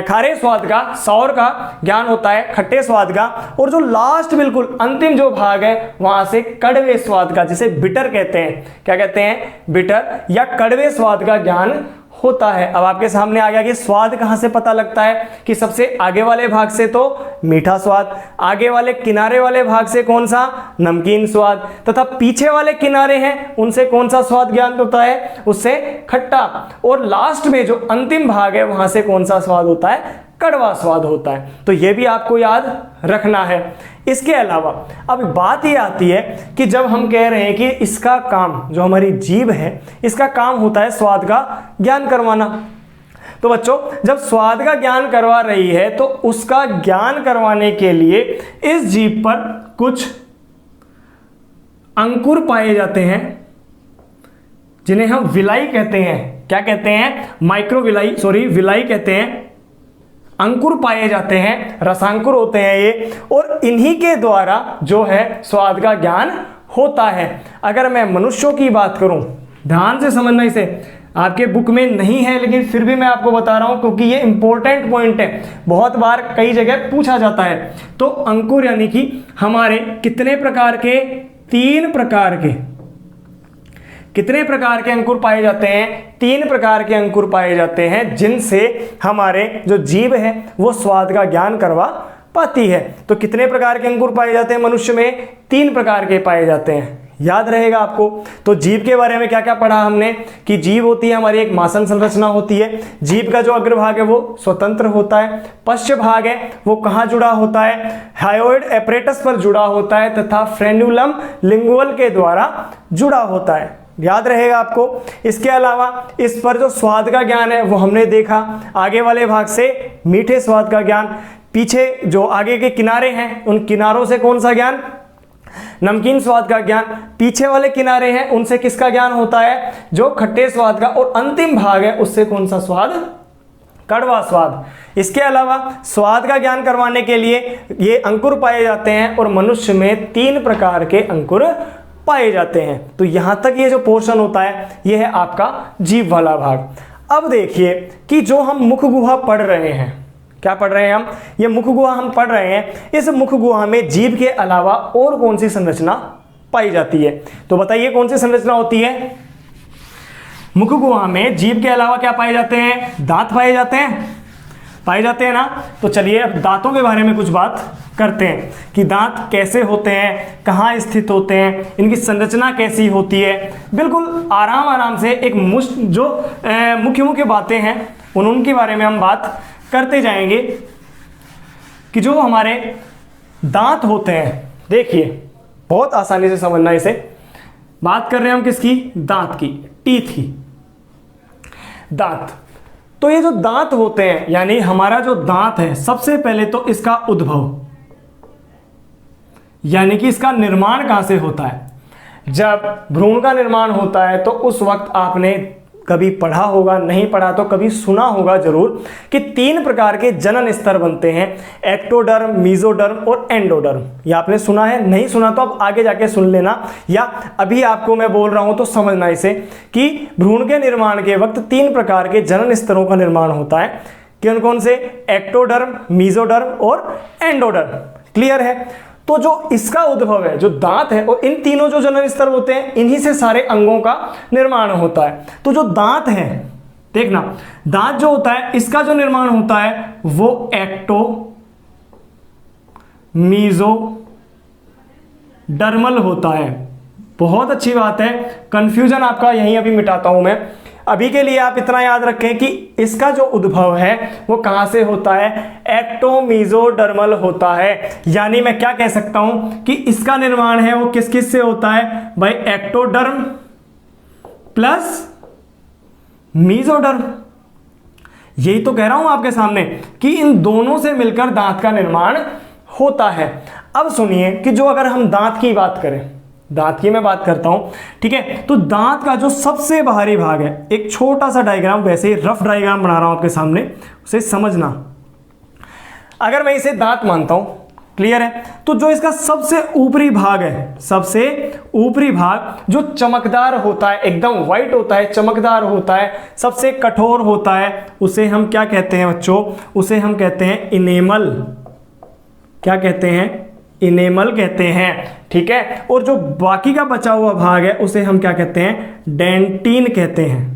खारे स्वाद का, सौर का ज्ञान होता है, खट्टे स्वाद का। और जो लास्ट बिल्कुल अंतिम जो भाग है वहां से कड़वे स्वाद का, जिसे बिटर कहते हैं, क्या कहते हैं, बिटर या कड़वे स्वाद का ज्ञान होता है। अब आपके सामने आ गया कि स्वाद कहां से पता लगता है कि सबसे आगे वाले भाग से तो मीठा स्वाद, आगे वाले किनारे वाले भाग से कौन सा, नमकीन स्वाद, तथा पीछे वाले किनारे हैं उनसे कौन सा स्वाद ज्ञान होता है, उससे खट्टा, और लास्ट में जो अंतिम भाग है वहां से कौन सा स्वाद होता है, कड़वा स्वाद होता है। तो ये भी आपको याद रखना है। इसके अलावा अब बात ये आती है कि जब हम कह रहे हैं कि इसका काम, जो हमारी जीभ है, इसका काम होता है स्वाद का ज्ञान करवाना। तो बच्चों, जब स्वाद का ज्ञान करवा रही है तो उसका ज्ञान करवाने के लिए इस जीभ पर कुछ अंकुर पाए जाते हैं, जिन्हें हम विलाई कहते हैं। क्या कहते हैं? माइक्रोविलाई, सॉरी विलाई कहते हैं। अंकुर पाए जाते हैं, रसांकुर होते हैं ये, और इन्हीं के द्वारा जो है स्वाद का ज्ञान होता है। अगर मैं मनुष्यों की बात करूं, ध्यान से समझना इसे, आपके बुक में नहीं है लेकिन फिर भी मैं आपको बता रहा हूं क्योंकि ये इंपॉर्टेंट पॉइंट है, बहुत बार कई जगह पूछा जाता है। तो अंकुर यानी कि हमारे कितने प्रकार के, 3 प्रकार के, कितने प्रकार के अंकुर पाए जाते हैं? 3 प्रकार के अंकुर पाए जाते हैं, जिनसे हमारे जो जीभ है वो स्वाद का ज्ञान करवा पाती है। तो कितने प्रकार के अंकुर पाए जाते हैं मनुष्य में? 3 प्रकार के पाए जाते हैं, याद रहेगा आपको। तो जीभ के बारे में क्या क्या पढ़ा हमने कि जीभ होती है हमारी एक मासन संरचना होती है। जीभ का जो अग्रभाग है वो स्वतंत्र होता है, पश्च भाग है वो कहाँ जुड़ा होता है? हायोइड एपरेटस पर जुड़ा होता है तथा फ्रेन्युलम लिंगुअल के द्वारा जुड़ा होता है, याद रहेगा आपको। इसके अलावा इस पर जो स्वाद का ज्ञान है वो हमने देखा, आगे वाले भाग से मीठे स्वाद का ज्ञान, पीछे जो आगे के किनारे हैं उन किनारों से कौन सा ज्ञान? नमकीन स्वाद का ज्ञान। पीछे वाले किनारे हैं उनसे किसका ज्ञान होता है? जो खट्टे स्वाद का। और अंतिम भाग है उससे कौन सा स्वाद? कड़वा स्वाद। इसके अलावा स्वाद का ज्ञान करवाने के लिए ये अंकुर पाए जाते हैं और मनुष्य में 3 प्रकार के अंकुर पाए जाते हैं। तो यहां तक ये जो पोर्शन होता है ये है आपका जीभ वाला भाग। अब देखिए कि जो हम मुख गुहा पढ़ रहे हैं, क्या पढ़ रहे हैं हम? ये मुख गुहा हम पढ़ रहे हैं। इस मुख गुहा में जीभ के अलावा और कौन सी संरचना पाई जाती है? तो बताइए कौन सी संरचना होती है? मुख गुहा में जीभ के अलावा क्या पाए जाते हैं? दांत पाए जाते हैं, पाए जाते हैं ना। तो चलिए अब दांतों के बारे में कुछ बात करते हैं कि दांत कैसे होते हैं, कहाँ स्थित होते हैं, इनकी संरचना कैसी होती है। बिल्कुल आराम आराम से एक मुश्त जो मुख्य मुख्य बातें हैं उनके बारे में हम बात करते जाएंगे कि जो हमारे दांत होते हैं। देखिए बहुत आसानी से समझना इसे। बात कर रहे हैं हम किसकी? दांत की, टीथ की। दांत, तो ये जो दांत होते हैं यानी हमारा जो दांत है, सबसे पहले तो इसका उद्भव यानी कि इसका निर्माण कहां से होता है? जब भ्रूण का निर्माण होता है तो उस वक्त आपने कभी पढ़ा होगा, नहीं पढ़ा तो कभी सुना होगा जरूर कि 3 प्रकार के जनन स्तर बनते हैं, एक्टोडर्म, मीजोडर्म और एंडोडर्म। ये आपने सुना है, नहीं सुना तो अब आगे जाके सुन लेना, या अभी आपको मैं बोल रहा हूं तो समझना इसे कि भ्रूण के निर्माण के वक्त 3 प्रकार के जनन स्तरों का निर्माण होता है। कौन कौन से? एक्टोडर्म, मीजोडर्म और एंडोडर्म। क्लियर है? तो जो इसका उद्भव है, जो दांत है, और इन तीनों जो जनन स्तर होते हैं इन्हीं से सारे अंगों का निर्माण होता है। तो जो दांत है, देखना, दांत जो होता है इसका जो निर्माण होता है वो एक्टो मीजो डर्मल होता है। बहुत अच्छी बात है, कंफ्यूजन आपका यहीं अभी मिटाता हूं मैं। अभी के लिए आप इतना याद रखें कि इसका जो उद्भव है वो कहां से होता है? एक्टोमीजोडर्मल होता है। यानी मैं क्या कह सकता हूं कि इसका निर्माण है वो किस किस से होता है भाई? Ectoderm plus mesoderm. यही तो कह रहा हूं आपके सामने कि इन दोनों से मिलकर दांत का निर्माण होता है। अब सुनिए कि जो अगर हम दांत की बात करें, दांत की मैं बात करता हूं, ठीक है, तो दांत का जो सबसे बाहरी भाग है, एक छोटा सा डायग्राम, वैसे ही रफ डायग्राम बना रहा हूं आपके सामने, उसे समझना। अगर मैं इसे दांत मानता हूं, क्लियर है, तो जो इसका सबसे ऊपरी भाग है, सबसे ऊपरी भाग जो चमकदार होता है, एकदम व्हाइट होता है, चमकदार होता है, सबसे कठोर होता है, उसे हम क्या कहते हैं बच्चों? उसे हम कहते हैं इनेमल। क्या कहते हैं? इनेमल कहते हैं, ठीक है। और जो बाकी का बचा हुआ भाग है उसे हम क्या कहते हैं? डेंटिन कहते हैं।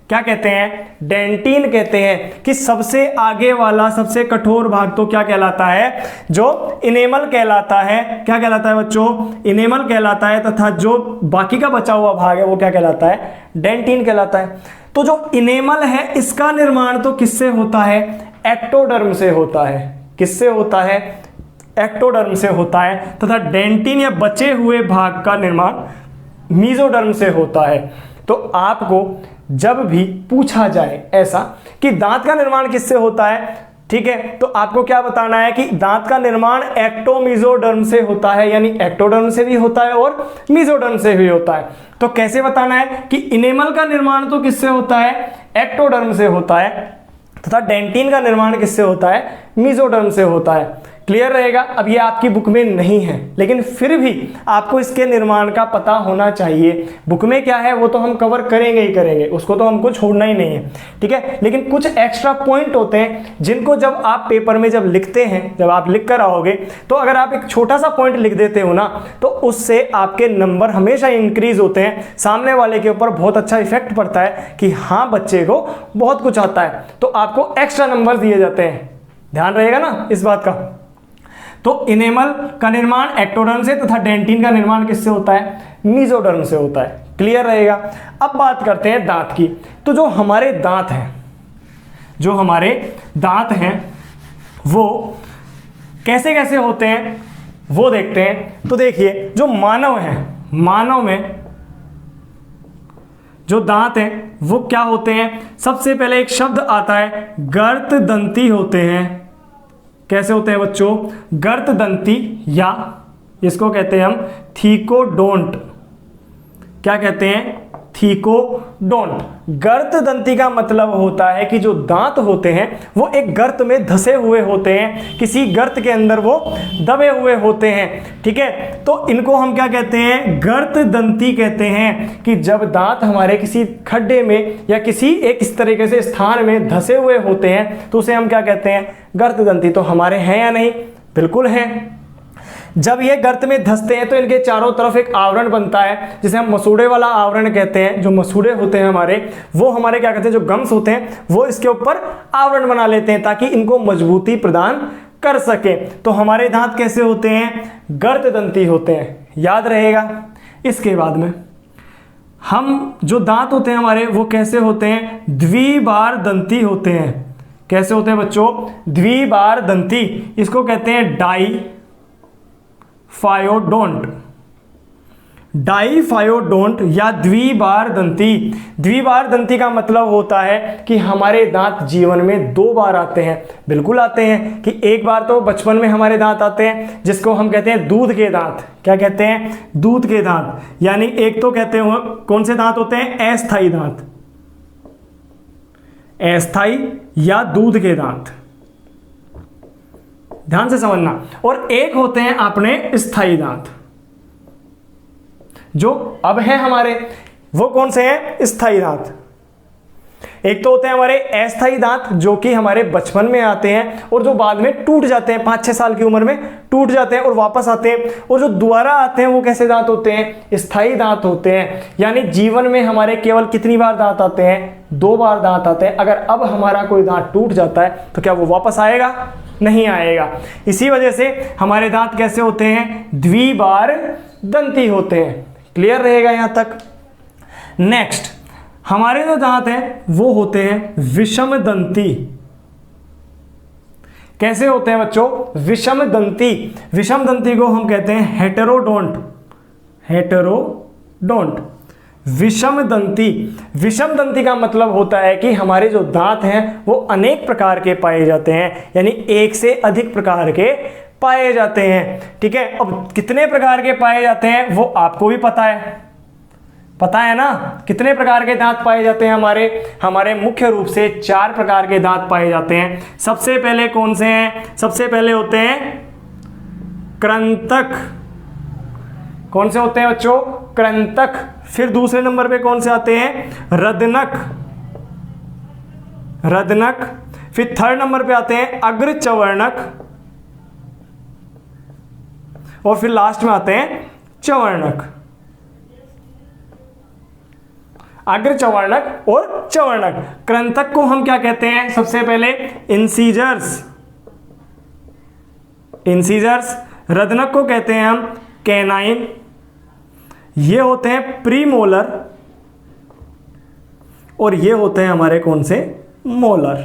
क्या कहते हैं? डेंटिन कहते हैं कि सबसे आगे वाला सबसे कठोर भाग तो क्या कहलाता है? जो इनेमल कहलाता है। क्या कहलाता है बच्चों? इनेमल कहलाता है। तथा जो बाकी का बचा हुआ भाग है वो क्या कहलाता है? डेंटिन कहलाता है। तो जो इनेमल है इसका निर्माण तो किससे होता है? एक्टोडर्म से होता है। किससे होता है? एक्टोडर्म से होता है। तथा डेंटिन या बचे हुए भाग का निर्माण मीजोडर्म से होता है। तो आपको जब भी पूछा जाए ऐसा कि दांत का निर्माण किससे होता है, ठीक है, तो आपको क्या बताना है कि दांत का निर्माण एक्टोमीजोडर्म से होता है, यानी एक्टोडर्म से भी होता है और मीजोडर्म से भी होता है। तो कैसे बताना है कि इनेमल का निर्माण तो किससे होता है? एक्टोडर्म से होता है, तथा डेंटिन का निर्माण किससे होता है? मीजोडर्म से होता है। क्लियर रहेगा? अब ये आपकी बुक में नहीं है, लेकिन फिर भी आपको इसके निर्माण का पता होना चाहिए। बुक में क्या है वो तो हम कवर करेंगे ही करेंगे, उसको तो हमको छोड़ना ही नहीं है, ठीक है। लेकिन कुछ एक्स्ट्रा पॉइंट होते हैं जिनको जब आप पेपर में जब लिखते हैं, जब आप लिख कर आओगे, तो अगर आप एक छोटा सा पॉइंट लिख देते हो ना, तो उससे आपके नंबर हमेशा इंक्रीज होते हैं। सामने वाले के ऊपर बहुत अच्छा इफेक्ट पड़ता है कि हाँ बच्चे को बहुत कुछ आता है, तो आपको एक्स्ट्रा नंबर दिए जाते हैं। ध्यान रहेगा ना इस बात का। तो इनेमल का निर्माण एक्टोडर्म से तथा डेंटिन का निर्माण किससे होता है? मीजोडर्म से होता है। क्लियर रहेगा? अब बात करते हैं दांत की। तो जो हमारे दांत हैं वो कैसे कैसे होते हैं वो देखते हैं। तो देखिए, जो मानव में जो दांत हैं वो क्या होते हैं? सबसे पहले एक शब्द आता है, गर्त दंती होते हैं। कैसे होते हैं बच्चों? गर्त दंती, या इसको कहते हैं हम थीकोडोंट। क्या कहते हैं? थीकोडोंट। गर्त दंती का मतलब होता है कि जो दांत होते हैं वो एक गर्त में धसे हुए होते हैं, किसी गर्त के अंदर वो दबे हुए होते हैं, ठीक है। तो इनको हम क्या कहते हैं? गर्त दंती कहते हैं। कि जब दांत हमारे किसी खड्डे में या किसी एक इस तरीके से स्थान में धसे हुए होते हैं तो उसे हम क्या कहते हैं? गर्त दंती। तो हमारे हैं या नहीं? बिल्कुल हैं। जब ये गर्त में धंसते हैं तो इनके चारों तरफ एक आवरण बनता है जिसे हम मसूड़े वाला आवरण कहते हैं। जो मसूड़े होते हैं वो हमारे क्या कहते हैं, जो गम्स होते हैं वो इसके ऊपर आवरण बना लेते हैं ताकि इनको मजबूती प्रदान कर सके। तो हमारे दांत कैसे होते हैं? गर्त दंती होते हैं। याद रहेगा। इसके बाद में हम जो दांत होते हैं हमारे वो कैसे होते हैं? द्विबार दंती होते हैं। कैसे होते हैं बच्चों? द्विबार दंती। इसको कहते हैं डाईफायोडोंट या द्विबार दंती। द्विबार दंती का मतलब होता है कि हमारे दांत जीवन में 2 बार आते हैं। बिल्कुल आते हैं। कि एक बार तो बचपन में हमारे दांत आते हैं जिसको हम कहते हैं दूध के दांत। क्या कहते हैं? दूध के दांत। यानी एक तो कहते हैं कौन से दांत होते हैं? अस्थायी दांत, अस्थायी या दूध के दांत, ध्यान से समझना। और एक होते हैं अपने स्थायी दांत जो अब है हमारे। वो कौन से हैं? स्थायी दांत। एक तो होते हैं हमारे अस्थायी दांत जो कि हमारे बचपन में आते हैं और जो बाद में टूट जाते हैं, 5-6 साल की उम्र में टूट जाते हैं और वापस आते हैं। और जो दोबारा आते हैं वो कैसे दांत होते हैं? स्थायी दांत होते हैं। यानी जीवन में हमारे केवल कितनी बार दांत आते हैं? 2 बार दांत आते हैं। अगर अब हमारा कोई दांत टूट जाता है तो क्या वो वापस आएगा? नहीं आएगा। इसी वजह से हमारे दांत कैसे होते हैं? द्विबार दंती होते हैं। क्लियर रहेगा यहां तक? नेक्स्ट, हमारे जो दांत हैं वो होते हैं विषम दंती। कैसे होते हैं बच्चों? विषम दंती। विषम दंती को हम कहते हैं हेटेरोडोंट। विषम दंती। विषम दंती का मतलब होता है कि हमारे जो दांत हैं वो अनेक प्रकार के पाए जाते हैं, यानी एक से अधिक प्रकार के पाए जाते हैं, ठीक है। अब कितने प्रकार के पाए जाते हैं वो आपको भी पता है ना? कितने प्रकार के दांत पाए जाते हैं हमारे मुख्य रूप से 4 प्रकार के दांत पाए जाते हैं। सबसे पहले कौन से हैं? सबसे पहले होते हैं कृंतक। कौन से होते हैं बच्चों? कृंतक। फिर दूसरे नंबर पे कौन से आते हैं? रदनक। फिर थर्ड नंबर पे आते हैं अग्रचवर्णक और फिर लास्ट में आते हैं चवर्णक। अग्रचवर्णक और चवर्णक। कृंतक को हम क्या कहते हैं? सबसे पहले इंसीजर्स। रदनक को कहते हैं हम कैनाइन। ये होते हैं प्रीमोलर और ये होते हैं हमारे कौन से? मोलर।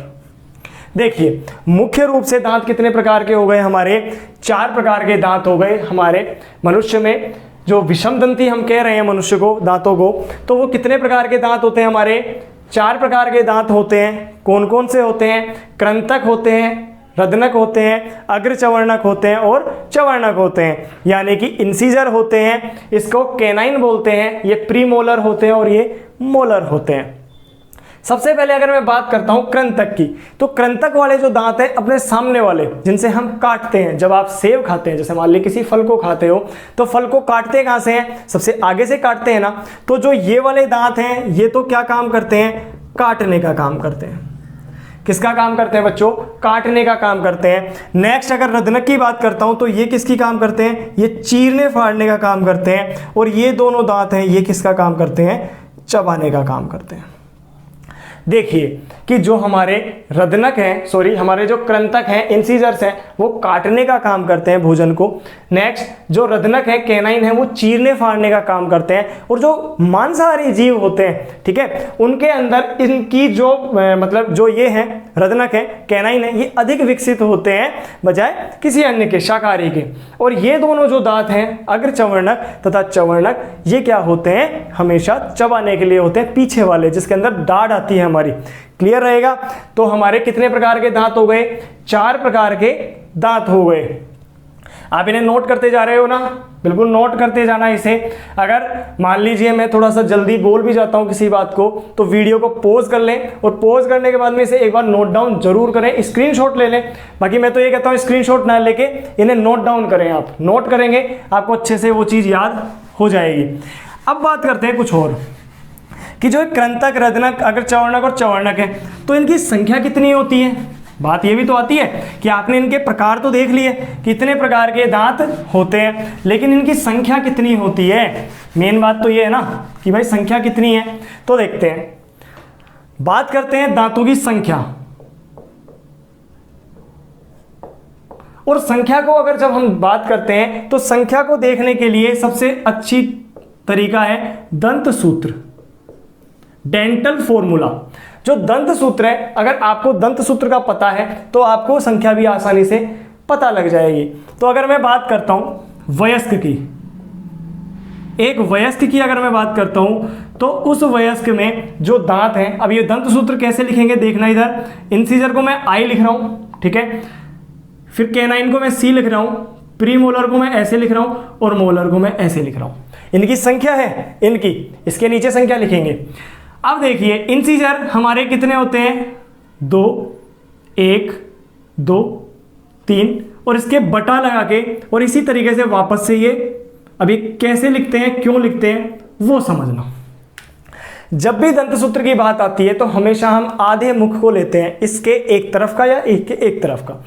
देखिए मुख्य रूप से दांत कितने प्रकार के हो गए हमारे, 4 प्रकार के दांत हो गए हमारे मनुष्य में। जो विषम दंती हम कह रहे हैं मनुष्य को, दांतों को, तो वो कितने प्रकार के दांत होते हैं हमारे, 4 प्रकार के दांत होते हैं। कौन कौन से होते हैं, कृंतक होते हैं, रदनक होते हैं, अग्र चवर्णक होते हैं और चवर्णक होते हैं। यानी कि इंसीजर होते हैं, इसको कैनाइन बोलते हैं, ये प्रीमोलर होते हैं और ये मोलर होते हैं। सबसे पहले अगर मैं बात करता हूं कृंतक की, तो कृंतक वाले जो दांत हैं अपने सामने वाले, जिनसे हम काटते हैं, जब आप सेब खाते हैं, जैसे मान लीजिए किसी फल को खाते हो तो फल को काटते कहां से हैं, सबसे आगे से काटते हैं ना। तो जो ये वाले दांत हैं ये तो क्या काम करते हैं, काटने का काम करते हैं। किसका काम करते हैं बच्चों, काटने का काम करते हैं। नेक्स्ट अगर रदनक की बात करता हूं तो ये किसकी काम करते हैं, ये चीरने फाड़ने का काम करते हैं। और ये दोनों दांत हैं ये किसका काम करते हैं, चबाने का काम करते हैं। देखिए कि जो हमारे रदनक हैं, सॉरी हमारे जो कृंतक हैं, इंसीजर्स हैं, वो काटने का काम करते हैं भोजन को। नेक्स्ट जो रदनक है, कैनाइन है, वो चीरने फाड़ने का काम करते हैं। और जो मांसाहारी जीव होते हैं, ठीक है, उनके अंदर इनकी जो मतलब जो ये हैं रदनक है, कैनाइन है, ये अधिक विकसित होते हैं बजाय किसी अन्य के, शाकाहारी के। और ये दोनों जो दांत हैं अग्र चवर्णक तथा चवर्णक, ये क्या होते हैं, हमेशा चबाने के लिए होते हैं, पीछे वाले जिसके अंदर दाढ़ आती है हमारी। क्लियर रहेगा। तो हमारे कितने प्रकार के दांत हो गए, 4 प्रकार के दांत हो गए। आप इन्हें नोट करते जा रहे हो ना, बिल्कुल नोट करते जाना इसे। अगर मान लीजिए मैं थोड़ा सा जल्दी बोल भी जाता हूं किसी बात को, तो वीडियो को पॉज कर लें और पॉज करने के बाद में इसे एक बार नोट डाउन जरूर करें, स्क्रीनशॉट ले लें। बाकी मैं तो ये कहता हूं स्क्रीनशॉट ना लेके इन्हें नोट डाउन करें। आप नोट करेंगे आपको अच्छे से वो चीज याद हो जाएगी। अब बात करते हैं कुछ और कि जो कृंतक, रदनक, अग्र चवर्णक और चवर्णक है, तो इनकी संख्या कितनी होती है। बात ये भी तो आती है कि आपने इनके प्रकार तो देख लिए, कितने प्रकार के दांत होते हैं, लेकिन इनकी संख्या कितनी होती है। मेन बात तो ये है ना कि भाई संख्या कितनी है। तो देखते हैं, बात करते हैं दांतों की संख्या। और संख्या को अगर जब हम बात करते हैं तो संख्या को देखने के लिए सबसे अच्छी तरीका है दंत सूत्र, डेंटल फॉर्मूला। जो दंत सूत्र है, अगर आपको दंत सूत्र का पता है तो आपको संख्या भी आसानी से पता लग जाएगी। तो अगर मैं बात करता हूं वयस्क की, एक वयस्क की अगर मैं बात करता हूं तो उस वयस्क में जो दांत हैं, अब ये दंत सूत्र कैसे लिखेंगे देखना, इधर इंसीजर को मैं आई लिख रहा हूं, ठीक है, फिर कैनाइन को मैं सी लिख रहा हूं, प्रीमोलर को मैं ऐसे लिख रहा हूं और मोलर को मैं ऐसे लिख रहा हूं। इनकी संख्या है, इनकी इसके नीचे संख्या लिखेंगे। अब देखिए इंसीजर हमारे कितने होते हैं, 2, 1, 2, 3 और इसके बटा लगा के, और इसी तरीके से वापस से ये अभी कैसे लिखते हैं, क्यों लिखते हैं वो समझना। जब भी दंत सूत्र की बात आती है तो हमेशा हम आधे मुख को लेते हैं, इसके एक तरफ का या एक के एक तरफ का।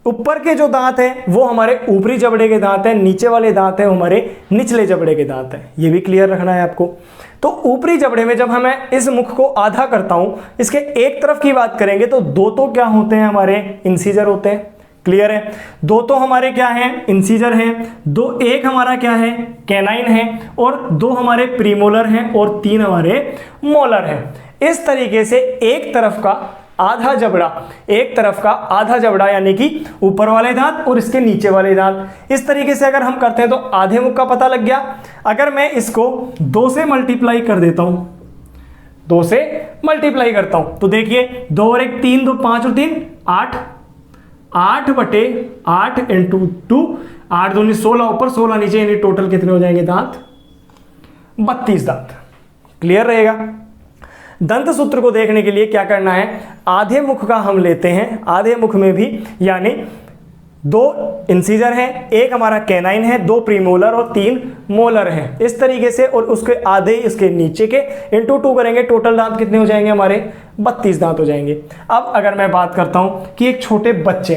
ऊपर के जो दांत हैं वो हमारे ऊपरी जबड़े के दांत हैं, नीचे वाले दांत हैं हमारे निचले जबड़े के दांत हैं। ये भी क्लियर रखना है आपको। तो ऊपरी जबड़े में जब मैं इस मुख को आधा करता हूं, इसके एक तरफ की बात करेंगे तो 2 तो क्या होते हैं हमारे, इंसीजर होते हैं। क्लियर है, 2 तो हमारे क्या हैं, इंसीजर हैं। 2, 1 हमारा क्या है, कैनाइन है, और 2 हमारे प्रीमोलर हैं और 3 हमारे मोलर हैं। इस तरीके से एक तरफ का आधा जबड़ा, एक तरफ का आधा जबड़ा यानी कि ऊपर वाले दांत और इसके नीचे वाले दांत, इस तरीके से अगर हम करते हैं तो आधे मुख का पता लग गया। अगर मैं इसको 2 से मल्टीप्लाई कर देता हूं, 2 से मल्टीप्लाई करता हूं तो देखिए 2 और 1 3, 2 5 और 3 8, 8/8 इंटू 2, 8 दूनी 16 ऊपर 16 नीचे, यानी टोटल कितने हो जाएंगे दांत, 32 दांत। क्लियर रहेगा। दंत सूत्र को देखने के लिए क्या करना है, आधे मुख का हम लेते हैं, आधे मुख में भी यानी 2 इंसीजर हैं, 1 हमारा कैनाइन है, 2 प्रीमोलर और 3 मोलर हैं, इस तरीके से। और उसके आधे इसके नीचे के इंटू 2 करेंगे, टोटल दांत कितने हो जाएंगे हमारे, 32 दांत हो जाएंगे। अब अगर मैं बात करता हूं कि एक छोटे बच्चे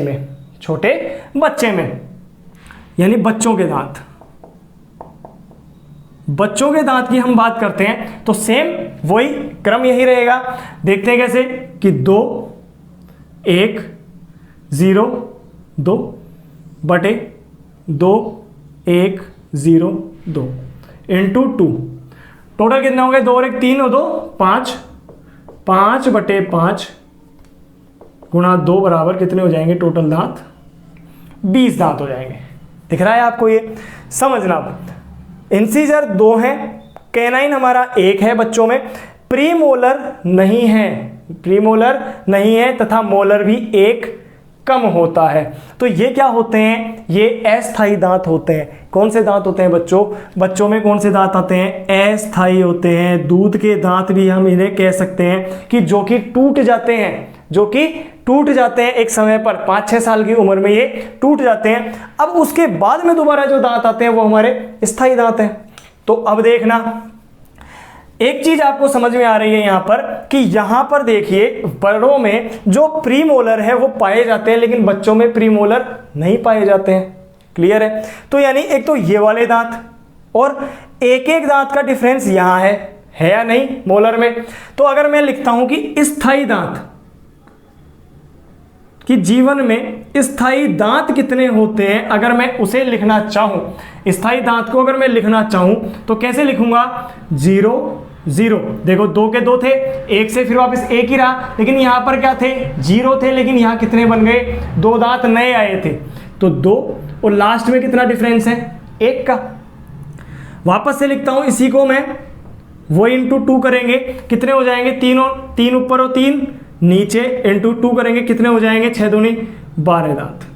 में यानी बच्चों के दांत, बच्चों के दांत की हम बात करते हैं तो सेम वही क्रम यही रहेगा। देखते हैं कैसे कि 2, 1, 0, 2 बटे 2, 1, 0, 2 इंटू 2, टोटल कितने होंगे, 2 और 1 3 और 2 5, 5/5 गुणा 2 बराबर कितने हो जाएंगे टोटल दांत? 20 दांत हो जाएंगे। दिख रहा है आपको ये? समझना, इंसीजर 2 है, कैनाइन हमारा 1 है बच्चों में, प्रीमोलर नहीं है, प्रीमोलर नहीं है तथा मोलर भी 1 कम होता है। तो ये क्या होते हैं? ये अस्थायी दांत होते हैं। कौन से दांत होते हैं बच्चों? बच्चों में कौन से दांत आते हैं? अस्थायी होते हैं। दूध के दांत भी हम इन्हें कह सकते हैं कि जो कि टूट जाते हैं, जो कि टूट जाते हैं एक समय पर, 5-6 साल की उम्र में ये टूट जाते हैं। अब उसके बाद में दोबारा जो दांत आते हैं वो हमारे स्थायी दांत हैं। तो अब देखना, एक चीज आपको समझ में आ रही है यहां पर कि यहां पर देखिए बड़ों में जो प्रीमोलर है वो पाए जाते हैं, लेकिन बच्चों में प्रीमोलर नहीं पाए जाते हैं। क्लियर है? तो यानी एक तो ये वाले दांत और एक एक दांत का डिफरेंस यहां है या नहीं मोलर में? तो अगर मैं लिखता हूं कि स्थायी दांत कि जीवन में स्थायी दांत कितने होते हैं, अगर मैं उसे लिखना चाहूं, स्थायी दांत को अगर मैं लिखना चाहूं तो कैसे लिखूंगा? 0 0। देखो 2 के 2 थे, 1 से फिर वापस 1 ही रहा, लेकिन यहां पर क्या थे? 0 थे, लेकिन यहां कितने बन गए? 2 दांत नए आए थे, तो 2 और लास्ट में कितना डिफरेंस है? 1 का। वापस से लिखता हूं इसी को मैं, वो इंटू 2 करेंगे कितने हो जाएंगे? 3 और 3 ऊपर और 3 नीचे, इंटू 2 करेंगे कितने हो जाएंगे? 6 दूनी 12 दांत।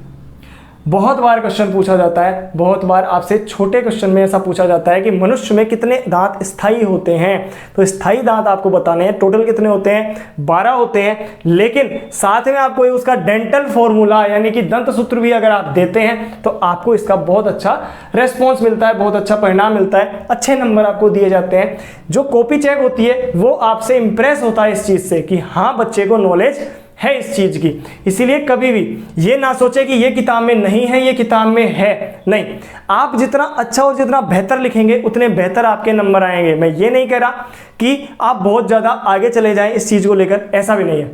बहुत बार क्वेश्चन पूछा जाता है, बहुत बार आपसे छोटे क्वेश्चन में ऐसा पूछा जाता है कि मनुष्य में कितने दांत स्थायी होते हैं। तो स्थायी दांत आपको बताने हैं, टोटल कितने होते हैं? 12 होते हैं, लेकिन साथ में आपको उसका डेंटल फॉर्मूला यानी कि दंत सूत्र भी अगर आप देते हैं तो आपको इसका बहुत अच्छा रेस्पॉन्स मिलता है, बहुत अच्छा परिणाम मिलता है, अच्छे नंबर आपको दिए जाते हैं। जो कॉपी चेक होती है वो आपसे इंप्रेस होता है इस चीज से कि हाँ बच्चे को नॉलेज है इस चीज की। इसीलिए कभी भी ये ना सोचे कि ये किताब में नहीं है, ये किताब में है। नहीं, आप जितना अच्छा और जितना बेहतर लिखेंगे उतने बेहतर आपके नंबर आएंगे। मैं ये नहीं कह रहा कि आप बहुत ज्यादा आगे चले जाएं इस चीज को लेकर, ऐसा भी नहीं है।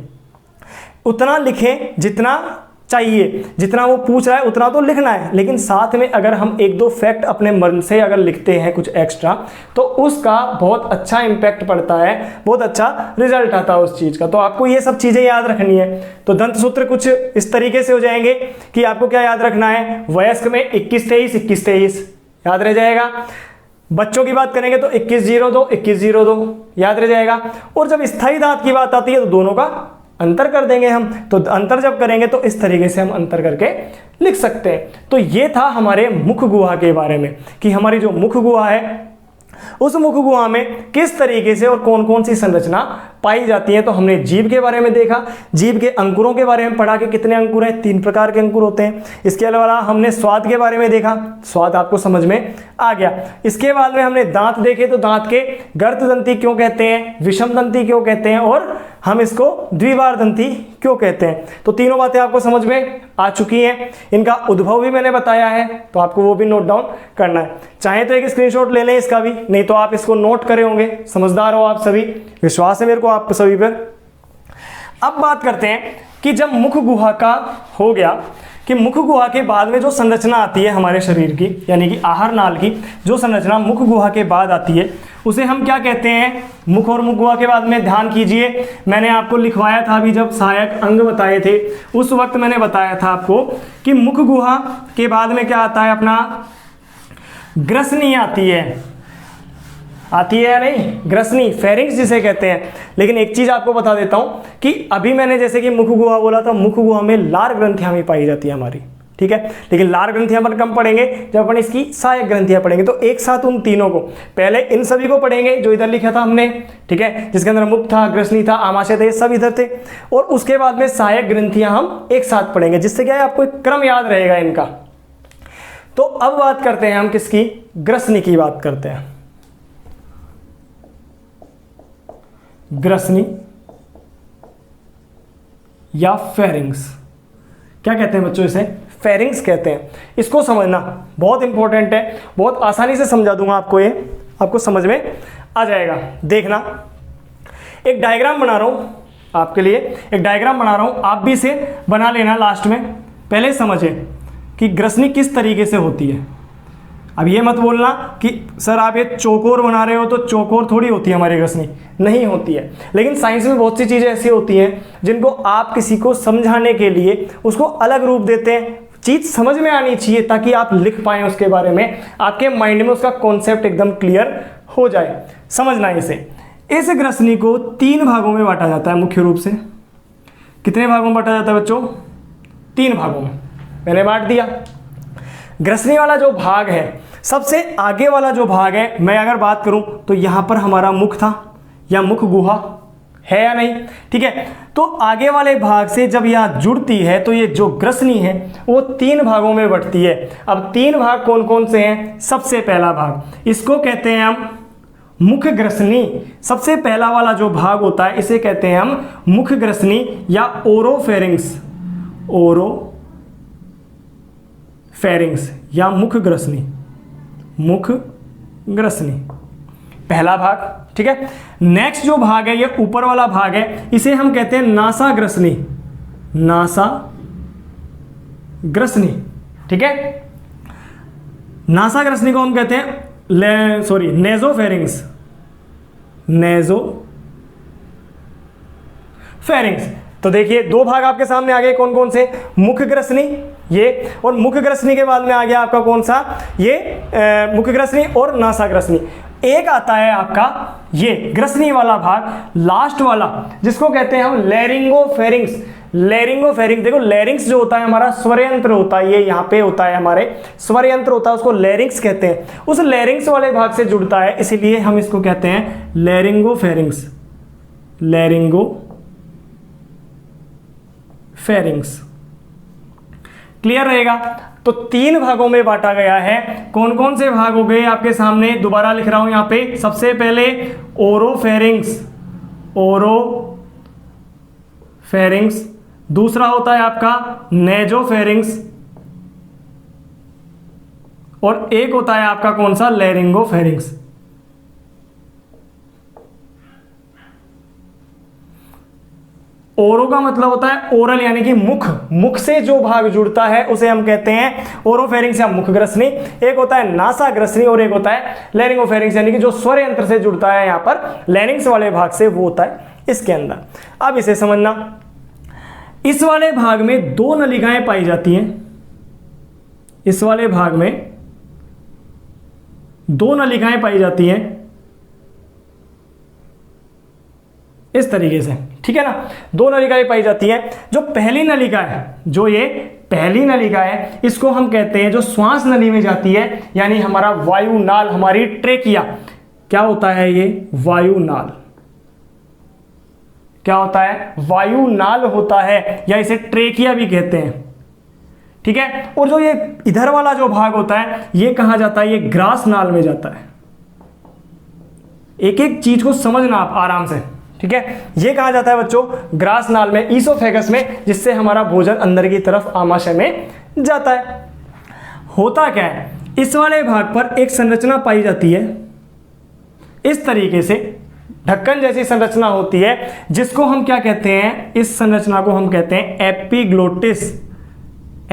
उतना लिखें जितना चाहिए, जितना वो पूछ रहा है उतना तो लिखना है, लेकिन साथ में अगर हम 1-2 फैक्ट अपने मन से अगर लिखते हैं कुछ एक्स्ट्रा तो उसका बहुत अच्छा इंपैक्ट पड़ता है, बहुत अच्छा रिजल्ट आता है उस चीज़ का। तो आपको ये सब चीज़ें याद रखनी है। तो दंत सूत्र कुछ इस तरीके से हो जाएंगे कि आपको क्या याद रखना है? वयस्क में 21-23 याद रह जाएगा। बच्चों की बात करेंगे तो 21-02 21-02 याद रह जाएगा। और जब स्थायी दांत की बात आती है तो दोनों का अंतर कर देंगे हम। तो अंतर जब करेंगे तो इस तरीके से हम अंतर करके लिख सकते हैं। तो ये था हमारे मुख गुहा के बारे में कि हमारी जो मुख गुहा है उस मुख गुहा में किस तरीके से और कौन कौन सी संरचना पाई जाती है। तो हमने जीभ के बारे में देखा, जीभ के अंकुरों के बारे में पढ़ा कि कितने अंकुर हैं, 3 प्रकार के अंकुर होते हैं। इसके अलावा हमने स्वाद के बारे में देखा, स्वाद आपको समझ में आ गया। इसके बाद में हमने दांत देखे, तो दांत के गर्त दंती क्यों कहते हैं, विषम दंती क्यों कहते हैं और हम इसको द्विबार दंती क्यों कहते हैं। तो तीनों बातें आपको समझ में आ चुकी हैं। इनका उद्भव भी मैंने बताया है, तो आपको वो भी नोट डाउन करना है। चाहे तो एक स्क्रीनशॉट ले लें इसका भी, नहीं तो आप इसको नोट करे होंगे। समझदार हो आप सभी, विश्वास है मेरे को आप सभी पर। अब बात करते हैं कि जब मुख गुहा का हो गया कि मुख गुहा के बाद में जो संरचना आती है हमारे शरीर की, यानी कि आहार नाल की जो संरचना मुख गुहा के बाद आती है उसे हम क्या कहते हैं? मुख और मुख गुहा के बाद में ध्यान कीजिए, मैंने आपको लिखवाया था अभी जब सहायक अंग बताए थे उस वक्त मैंने बताया था आपको कि मुख गुहा के बाद में क्या आता है? अपना ग्रसनी आती है या नहीं? ग्रसनी, फेरिंग्स जिसे कहते हैं। लेकिन एक चीज आपको बता देता हूं कि अभी मैंने जैसे कि मुख गुहा बोला था, मुख गुहा में लार ग्रंथियां भी पाई जाती है हमारी, ठीक है। लेकिन लार ग्रंथियां पर कम पढ़ेंगे जब अपन इसकी सहायक ग्रंथियां पढ़ेंगे। तो एक साथ उन तीनों को, पहले इन सभी को पढ़ेंगे जो इधर लिखा था हमने, ठीक है, जिसके अंदर मुख था, ग्रसनी था, आमाशय थे, सब इधर थे। और उसके बाद में सहायक ग्रंथियां हम एक साथ पढ़ेंगे, जिससे क्या है आपको एक क्रम याद रहेगा इनका। तो अब बात करते हैं हम किसकी? ग्रसनी की बात करते हैं। ग्रसनी या फेरिंग्स, क्या कहते हैं बच्चों? इसे फेरिंग्स कहते हैं। इसको समझना बहुत इंपॉर्टेंट है, बहुत आसानी से समझा दूंगा आपको, ये आपको समझ में आ जाएगा। देखना, एक डायग्राम बना रहा हूं आपके लिए, एक डायग्राम बना रहा हूं, आप भी इसे बना लेना लास्ट में। पहले समझें कि ग्रसनी किस तरीके से होती है। अब ये मत बोलना कि सर आप ये चौकोर बना रहे हो तो चौकोर थोड़ी होती है हमारी ग्रसनी, नहीं होती है। लेकिन साइंस में बहुत सी चीज़ें ऐसी होती हैं जिनको आप किसी को समझाने के लिए उसको अलग रूप देते हैं। चीज़ समझ में आनी चाहिए ताकि आप लिख पाएँ उसके बारे में, आपके माइंड में उसका कॉन्सेप्ट एकदम क्लियर हो जाए। समझना इसे। इस ग्रसनी को 3 भागों में बांटा जाता है मुख्य रूप से। कितने भागों में बांटा जाता है बच्चों? 3 भागों में मैंने बांट दिया। ग्रसनी वाला जो भाग है, सबसे आगे वाला जो भाग है, मैं अगर बात करूं तो यहां पर हमारा मुख था या मुख गुहा है या नहीं, ठीक है। तो आगे वाले भाग से जब यह जुड़ती है तो ये जो ग्रसनी है वो 3 भागों में बंटती है। अब 3 भाग कौन कौन से हैं? सबसे पहला भाग, इसको कहते हैं हम मुख ग्रसनी। सबसे पहला वाला जो भाग होता है इसे कहते हैं हम मुख ग्रसनी या ओरोफेरिंग्स। ओरोफेरिंग्स या मुख ग्रसनी, मुख ग्रसनी पहला भाग, ठीक है। नेक्स्ट जो भाग है, ये ऊपर वाला भाग है, इसे हम कहते हैं नासा ग्रसनी। नासा ग्रसनी, ठीक है। नासा ग्रसनी को हम कहते हैं नेजोफेरिंग्स। नेजोफेरिंग्स। तो देखिए 2 भाग आपके सामने आ गए, कौन कौन से? मुख ग्रसनी ये, और मुख ग्रसनी के बाद में आ गया आपका कौन सा? ये मुख ग्रसनी और नासा ग्रसनी। एक आता है आपका ये ग्रसनी वाला भाग, लास्ट वाला, जिसको कहते हैं हम लैरिंगोफेरिंग्स। लैरिंगोफेरिंग्स, देखो लैरिंग्स जो होता है हमारा स्वर यंत्र होता है, ये यहाँ पे होता है हमारे स्वर यंत्र होता है, उसको लैरिंग्स कहते हैं। उस लैरिंग्स वाले भाग से जुड़ता है, इसीलिए हम इसको कहते हैं लैरिंगोफेरिंग्स। लैरिंगोफेरिंग्स, क्लियर रहेगा। तो 3 भागों में बांटा गया है। कौन कौन से भाग हो गए आपके सामने? दोबारा लिख रहा हूं यहां पे। सबसे पहले ओरोफेरिंग्स, ओरोफेरिंग्स। दूसरा होता है आपका नेजोफेरिंग्स, और एक होता है आपका कौन सा? लैरिंगोफेरिंग्स। ओरो का मतलब होता है ओरल, यानी कि मुख। मुख से जो भाग जुड़ता है उसे हम कहते हैं ओरोफेरिंग्स या मुख ग्रसनी। एक होता है नासा ग्रसनी और एक होता है लैरिंगोफेरिंग्स, यानी कि जो स्वर यंत्र से जुड़ता है यहाँ पर लैरिंग्स वाले भाग से, वो होता है इसके अंदर। अब इसे समझना, इस वाले भाग में 2 नलिकाएं पाई जाती हैं। इस वाले भाग में 2 नलिकाएं पाई जाती हैं इस तरीके से, ठीक है ना। 2 नलिकाएं पाई जाती हैं। जो पहली नलिका है, जो ये पहली नलिका है, इसको हम कहते हैं जो श्वास नली में जाती है, यानी हमारा वायुनाल, हमारी ट्रेकिया। क्या होता है ये? वायुनाल। क्या होता है? वायुनाल होता है, या इसे ट्रेकिया भी कहते हैं, ठीक है। और जो ये इधर वाला जो भाग होता है, ये कहां जाता है? ये ग्रास नाल में जाता है। एक एक चीज को समझना आप आराम से, ठीक है। ये कहा जाता है बच्चों ग्रास नाल में, ईसोफेगस में, जिससे हमारा भोजन अंदर की तरफ आमाशय में जाता है। होता क्या है? इस वाले भाग पर एक संरचना पाई जाती है इस तरीके से, ढक्कन जैसी संरचना होती है, जिसको हम क्या कहते हैं? इस संरचना को हम कहते हैं एपिग्लोटिस।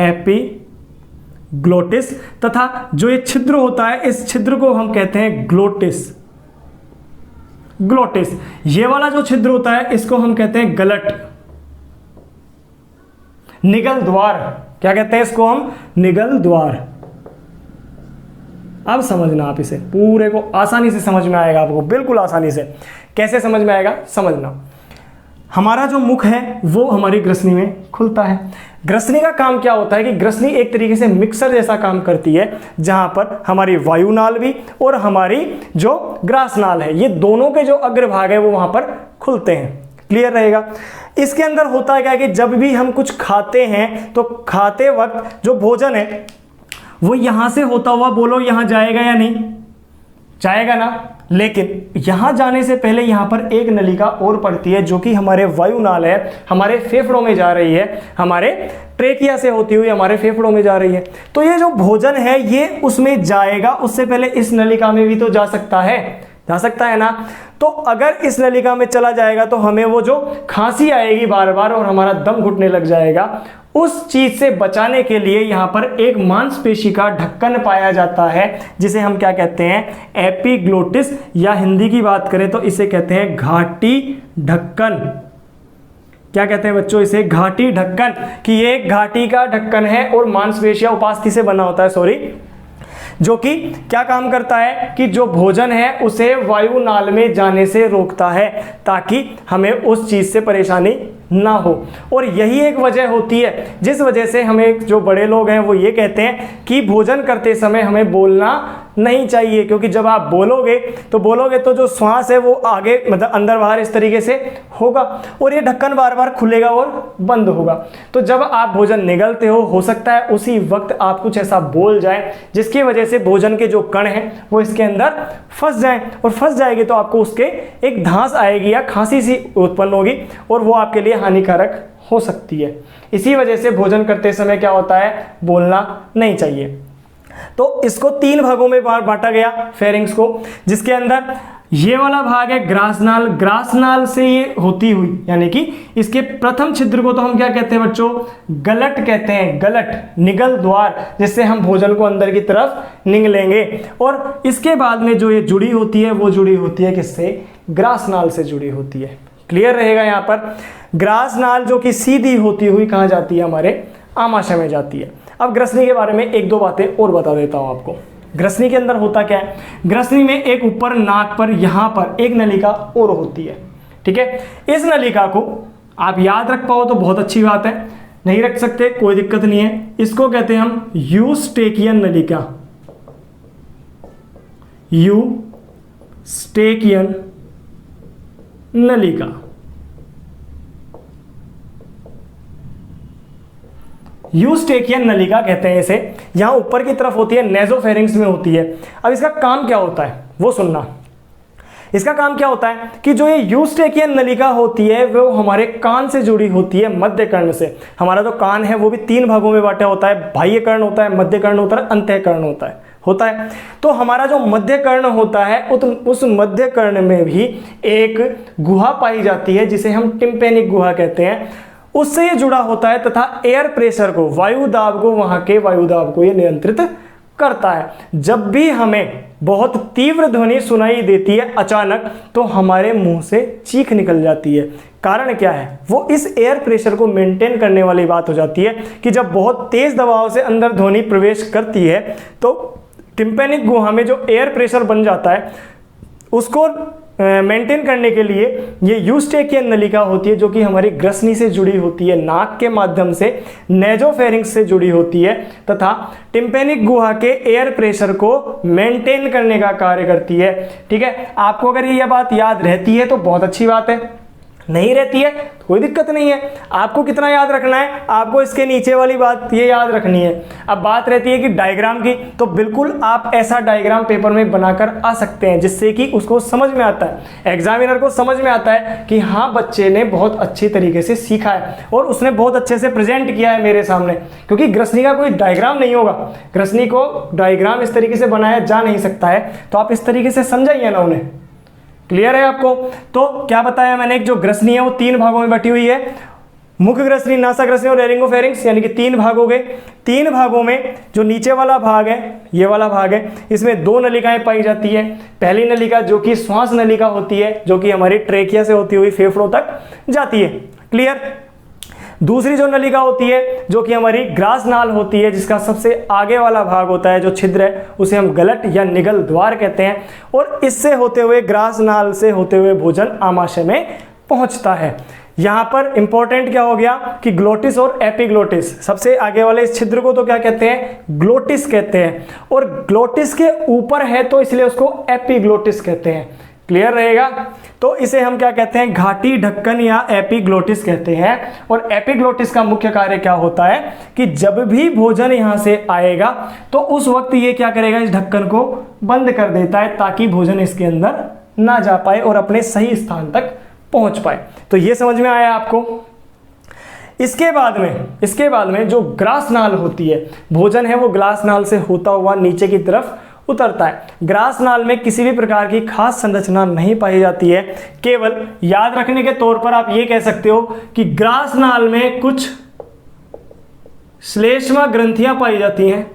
एपिग्लोटिस। तथा जो ये छिद्र होता है, इस छिद्र को हम कहते हैं ग्लोटिस। ग्लोटिस। ये वाला जो छिद्र होता है, इसको हम कहते हैं गलट, निगल द्वार। क्या कहते हैं इसको हम? निगल द्वार। अब समझना आप इसे, पूरे को आसानी से समझ में आएगा आपको, बिल्कुल आसानी से। कैसे समझ में आएगा? समझना। हमारा जो मुख है वो हमारी ग्रसनी में खुलता है। ग्रसनी का काम क्या होता है कि ग्रसनी एक तरीके से मिक्सर जैसा काम करती है, जहां पर हमारी वायुनाल भी और हमारी जो ग्रासनाल है, ये दोनों के जो अग्रभाग है वो वहां पर खुलते हैं। क्लियर रहेगा। इसके अंदर होता है क्या कि जब भी हम कुछ खाते हैं तो खाते वक्त जो भोजन है वो यहां से होता हुआ, बोलो यहां जाएगा या नहीं? जाएगा ना। लेकिन यहां जाने से पहले यहां पर एक नलिका और पड़ती है, जो कि हमारे वायुनाल है, हमारे फेफड़ों में जा रही है, हमारे ट्रेकिया से होती हुई हमारे फेफड़ों में जा रही है। तो ये जो भोजन है ये उसमें जाएगा, उससे पहले इस नलिका में भी तो जा सकता है, जा सकता है ना। तो अगर इस नलिका में चला जाएगा तो हमें वो जो खांसी आएगी बार बार और हमारा दम घुटने लग जाएगा, उस चीज से बचाने के लिए यहाँ पर एक मांसपेशी का ढक्कन पाया जाता है जिसे हम क्या कहते हैं, एपिग्लोटिस, या हिंदी की बात करें तो इसे कहते हैं घाटी ढक्कन। क्या कहते हैं बच्चों, इसे घाटी ढक्कन, कि ये एक घाटी का ढक्कन है और मांसपेशियां उपास्थि से बना होता है, सॉरी, जो कि क्या काम करता है कि जो भोजन है उसे वायु नाल में जाने से रोकता है ताकि हमें उस चीज से परेशानी ना हो। और यही एक वजह होती है जिस वजह से हमें जो बड़े लोग हैं वो ये कहते हैं कि भोजन करते समय हमें बोलना नहीं चाहिए, क्योंकि जब आप बोलोगे तो जो श्वास है वो आगे मतलब अंदर बाहर इस तरीके से होगा और ये ढक्कन बार बार खुलेगा और बंद होगा। तो जब आप भोजन निगलते हो सकता है उसी वक्त आप कुछ ऐसा बोल जाए जिसकी वजह से भोजन के जो कण हैं वो इसके अंदर फंस जाएं, और फंस जाएगी तो आपको उसके एक धांस आएगी या खांसी सी उत्पन्न होगी और वो आपके लिए हानिकारक हो सकती है। इसी वजह से भोजन करते समय क्या होता है, बोलना नहीं चाहिए। तो इसको 3 भागों में बांटा गया फेरिंग्स को, जिसके अंदर ये वाला भाग है ग्रासनाल। ग्रासनाल से ये होती हुई, यानी कि इसके प्रथम छिद्र को तो हम क्या कहते हैं बच्चों, गलट कहते हैं, गलट, निगल द्वार, जिससे हम भोजन को अंदर की तरफ निगलेंगे। और इसके बाद में जो ये जुड़ी होती है वो जुड़ी होती है किससे, ग्रासनाल से जुड़ी होती है। क्लियर रहेगा यहाँ पर। ग्रासनाल जो कि सीधी होती हुई कहाँ जाती है, हमारे आमाशय में जाती है। अब ग्रसनी के बारे में 1-2 बातें और बता देता हूं आपको। ग्रसनी के अंदर होता क्या है, ग्रसनी में एक ऊपर नाक पर यहां पर एक नलिका और होती है, ठीक है। इस नलिका को आप याद रख पाओ तो बहुत अच्छी बात है, नहीं रख सकते कोई दिक्कत नहीं है। इसको कहते हैं हम यूस्टेकियन नलिका, यूस्टेकियन नलिका। यूस्टेकियन नलिका कहते हैं इसे। यहां ऊपर की तरफ होती है, नेजोफेरिंग्स में होती है। अब इसका काम क्या होता है वो सुनना। इसका काम क्या होता है कि जो ये यूस्टेकियन नलिका होती है वो हमारे कान से जुड़ी होती है, मध्य कर्ण से। हमारा जो कान है वो भी 3 भागों में बांटा होता है, बाह्य कर्ण होता है, मध्य कर्ण होता है, अंतःकर्ण होता है। तो हमारा जो मध्य कर्ण होता है उस मध्य कर्ण में भी एक गुहा पाई जाती है जिसे हम टिम्पेनिक गुहा कहते हैं। उससे ये जुड़ा होता है तथा एयर प्रेशर को, वायु दाब को, वहां के वायु दाब को ये नियंत्रित करता है। जब भी हमें बहुत तीव्र ध्वनि सुनाई देती है अचानक तो हमारे मुंह से चीख निकल जाती है। कारण क्या है, वो इस एयर प्रेशर को मेंटेन करने वाली बात हो जाती है कि जब बहुत तेज दबाव से अंदर ध्वनि प्रवेश करती है तो टिम्पेनिक गुहा में जो एयर प्रेशर बन जाता है उसको मेंटेन करने के लिए ये यूस्टेकियन नलिका होती है जो कि हमारी ग्रसनी से जुड़ी होती है, नाक के माध्यम से नेजोफेरिंक्स से जुड़ी होती है तथा टिम्पेनिक गुहा के एयर प्रेशर को मेंटेन करने का कार्य करती है। ठीक है, आपको अगर ये बात याद रहती है तो बहुत अच्छी बात है, नहीं रहती है तो कोई दिक्कत नहीं है। आपको कितना याद रखना है, आपको इसके नीचे वाली बात ये याद रखनी है। अब बात रहती है कि डायग्राम की, तो बिल्कुल आप ऐसा डायग्राम पेपर में बनाकर आ सकते हैं जिससे कि उसको समझ में आता है, एग्जामिनर को समझ में आता है कि हाँ बच्चे ने बहुत अच्छी तरीके से सीखा है और उसने बहुत अच्छे से प्रेजेंट किया है मेरे सामने। क्योंकि ग्रसनी का कोई डायग्राम नहीं होगा, ग्रसनी को डायग्राम इस तरीके से बनाया जा नहीं सकता है, तो आप इस तरीके से समझाइए ना उन्हें। क्लियर है आपको? तो क्या बताया मैंने, जो ग्रसनी है वो 3 भागों में बटी हुई है, मुख्य ग्रसनी, नासा ग्रसनी और लेरिंगोफेरिंक्स, यानी कि 3 भाग हो गए। 3 भागों में जो नीचे वाला भाग है, ये वाला भाग है, इसमें 2 नलिकाएं पाई जाती है। पहली नलिका जो कि श्वास नलिका होती है, जो कि हमारी ट्रेकिया से होती हुई फेफड़ों तक जाती है। क्लियर? दूसरी जो नलिका होती है जो कि हमारी ग्रास नाल होती है, जिसका सबसे आगे वाला भाग होता है, जो छिद्र है, उसे हम गलट या निगल द्वार कहते हैं। और इससे होते हुए, ग्रास नाल से होते हुए भोजन आमाशय में पहुंचता है। यहां पर इंपॉर्टेंट क्या हो गया कि ग्लोटिस और एपिग्लोटिस, सबसे आगे वाले इस छिद्र को तो क्या कहते हैं, ग्लोटिस कहते हैं, और ग्लोटिस के ऊपर है तो इसलिए उसको एपिग्लोटिस कहते हैं। क्लियर रहेगा? तो इसे हम क्या कहते हैं, घाटी ढक्कन या एपिग्लोटिस कहते हैं। और एपिग्लोटिस का मुख्य कार्य क्या होता है कि जब भी भोजन यहां से आएगा तो उस वक्त ये क्या करेगा, इस ढक्कन को बंद कर देता है ताकि भोजन इसके अंदर ना जा पाए और अपने सही स्थान तक पहुंच पाए। तो ये समझ में आया आपको? इसके बाद में जो ग्रास नाल होती है, भोजन है वो ग्रास नाल से होता हुआ नीचे की तरफ उतरता है। ग्रास नाल में किसी भी प्रकार की खास संरचना नहीं पाई जाती है, केवल याद रखने के तौर पर आप ये कह सकते हो कि ग्रास नाल में कुछ श्लेष्मा ग्रंथियां पाई जाती हैं।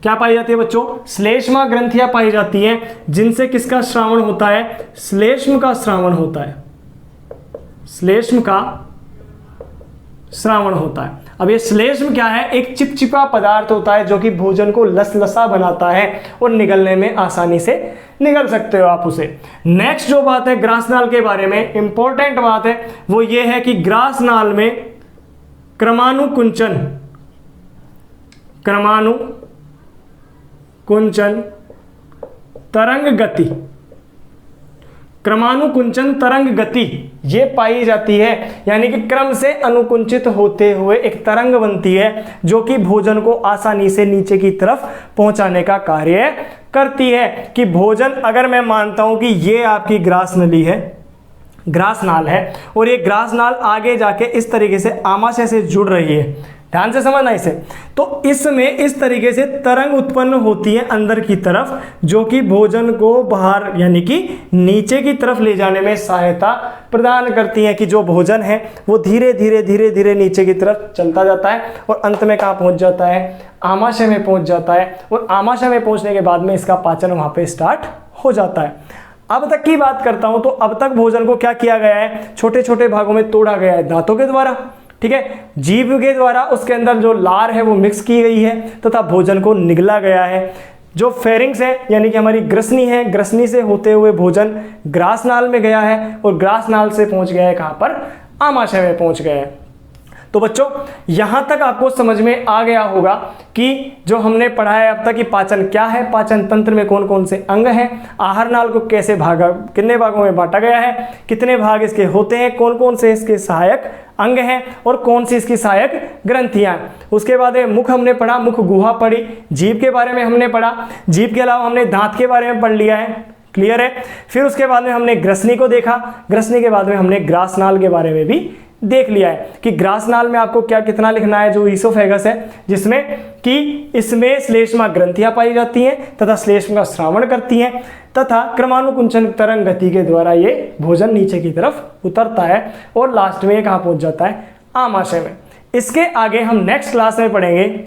क्या पाई जाती है बच्चों? श्लेष्मा ग्रंथियां पाई जाती हैं, जिनसे किसका श्रावण होता है? श्लेष्म का श्रावण होता है। श्लेष्म का श्रावण होता है। अब ये श्लेष्म क्या है? एक चिपचिपा पदार्थ होता है जो कि भोजन को लसलसा बनाता है और निगलने में आसानी से निगल सकते हो आप उसे। नेक्स्ट जो बात है ग्रासनाल के बारे में, इंपॉर्टेंट बात है, वो ये है कि ग्रासनाल में क्रमानुकुंचन तरंग गति, क्रमानुकुंचन तरंग गति ये पाई जाती है, यानी कि क्रम से अनुकुंचित होते हुए एक तरंग बनती है जो कि भोजन को आसानी से नीचे की तरफ पहुंचाने का कार्य करती है। कि भोजन, अगर मैं मानता हूं कि ये आपकी ग्रास नली है, ग्रासनाल है, और ये ग्रासनाल आगे जाके इस तरीके से आमाशय से जुड़ रही है, ध्यान से समझना इसे, तो इसमें इस तरीके से तरंग उत्पन्न होती है अंदर की तरफ, जो कि भोजन को बाहर यानी कि नीचे की तरफ ले जाने में सहायता प्रदान करती है। कि जो भोजन है वो धीरे धीरे धीरे धीरे नीचे की तरफ चलता जाता है और अंत में कहाँ पहुंच जाता है? आमाशय में पहुंच जाता है, और आमाशय में पहुंचने के बाद में इसका पाचन वहां पे स्टार्ट हो जाता है। अब तक की बात करता हूं तो अब तक भोजन को क्या किया गया है? छोटे छोटे भागों में तोड़ा गया है दांतों के द्वारा, ठीक है, जीभ के द्वारा उसके अंदर जो लार है वो मिक्स की गई है तथा भोजन को निगला गया है। जो फेरिंग्स है यानी कि हमारी ग्रसनी है, ग्रसनी से होते हुए भोजन ग्रासनाल में गया है और ग्रासनाल से पहुंच गया है कहां पर? आमाशय में पहुंच गया है। तो बच्चों यहां तक आपको समझ में आ गया होगा कि जो हमने पढ़ा है अब तक कि पाचन क्या है, पाचन तंत्र में कौन कौन से अंग हैं, आहार नाल को कैसे कितने भागों में बांटा गया है, कितने भाग इसके होते हैं, कौन कौन से इसके सहायक अंग हैं और कौन सी इसकी सहायक ग्रंथियां। उसके बाद मुख हमने पढ़ा, मुख गुहा पढ़ी, जीभ के बारे में हमने पढ़ा, जीभ के अलावा हमने दांत के बारे में पढ़ लिया है, क्लियर है। फिर उसके बाद में हमने ग्रसनी को देखा, ग्रसनी के बाद में हमने ग्रासनाल के बारे में भी देख लिया है कि ग्रासनाल में आपको क्या कितना लिखना है, जो ईसोफेगस है, जिसमें कि इसमें श्लेष्मा ग्रंथियां पाई जाती हैं तथा श्लेष्म का श्रावण करती हैं तथा क्रमानुकुंचन तरंग गति के द्वारा ये भोजन नीचे की तरफ उतरता है और लास्ट में ये कहाँ पहुंच जाता है? आमाशय में। इसके आगे हम नेक्स्ट क्लास में पढ़ेंगे।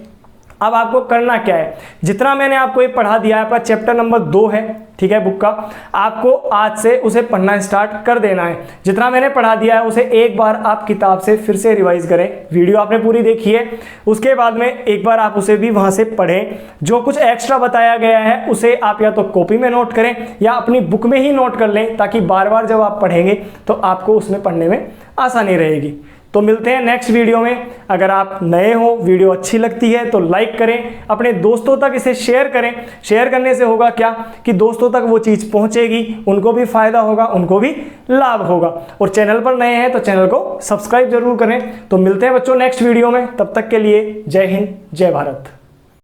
अब आपको करना क्या है, जितना मैंने आपको ये पढ़ा दिया है, आपका चैप्टर नंबर 2 है, ठीक है, बुक का, आपको आज से उसे पढ़ना स्टार्ट कर देना है। जितना मैंने पढ़ा दिया है उसे एक बार आप किताब से फिर से रिवाइज करें, वीडियो आपने पूरी देखी है, उसके बाद में एक बार आप उसे भी वहां से पढ़ें। जो कुछ एक्स्ट्रा बताया गया है उसे आप या तो कॉपी में नोट करें या अपनी बुक में ही नोट कर लें, ताकि बार बार जब आप पढ़ेंगे तो आपको उसमें पढ़ने में आसानी रहेगी। तो मिलते हैं नेक्स्ट वीडियो में। अगर आप नए हो, वीडियो अच्छी लगती है तो लाइक करें, अपने दोस्तों तक इसे शेयर करें। शेयर करने से होगा क्या कि दोस्तों तक वो चीज़ पहुंचेगी, उनको भी फायदा होगा, उनको भी लाभ होगा। और चैनल पर नए हैं तो चैनल को सब्सक्राइब जरूर करें। तो मिलते हैं बच्चों नेक्स्ट वीडियो में, तब तक के लिए जय हिंद, जय भारत।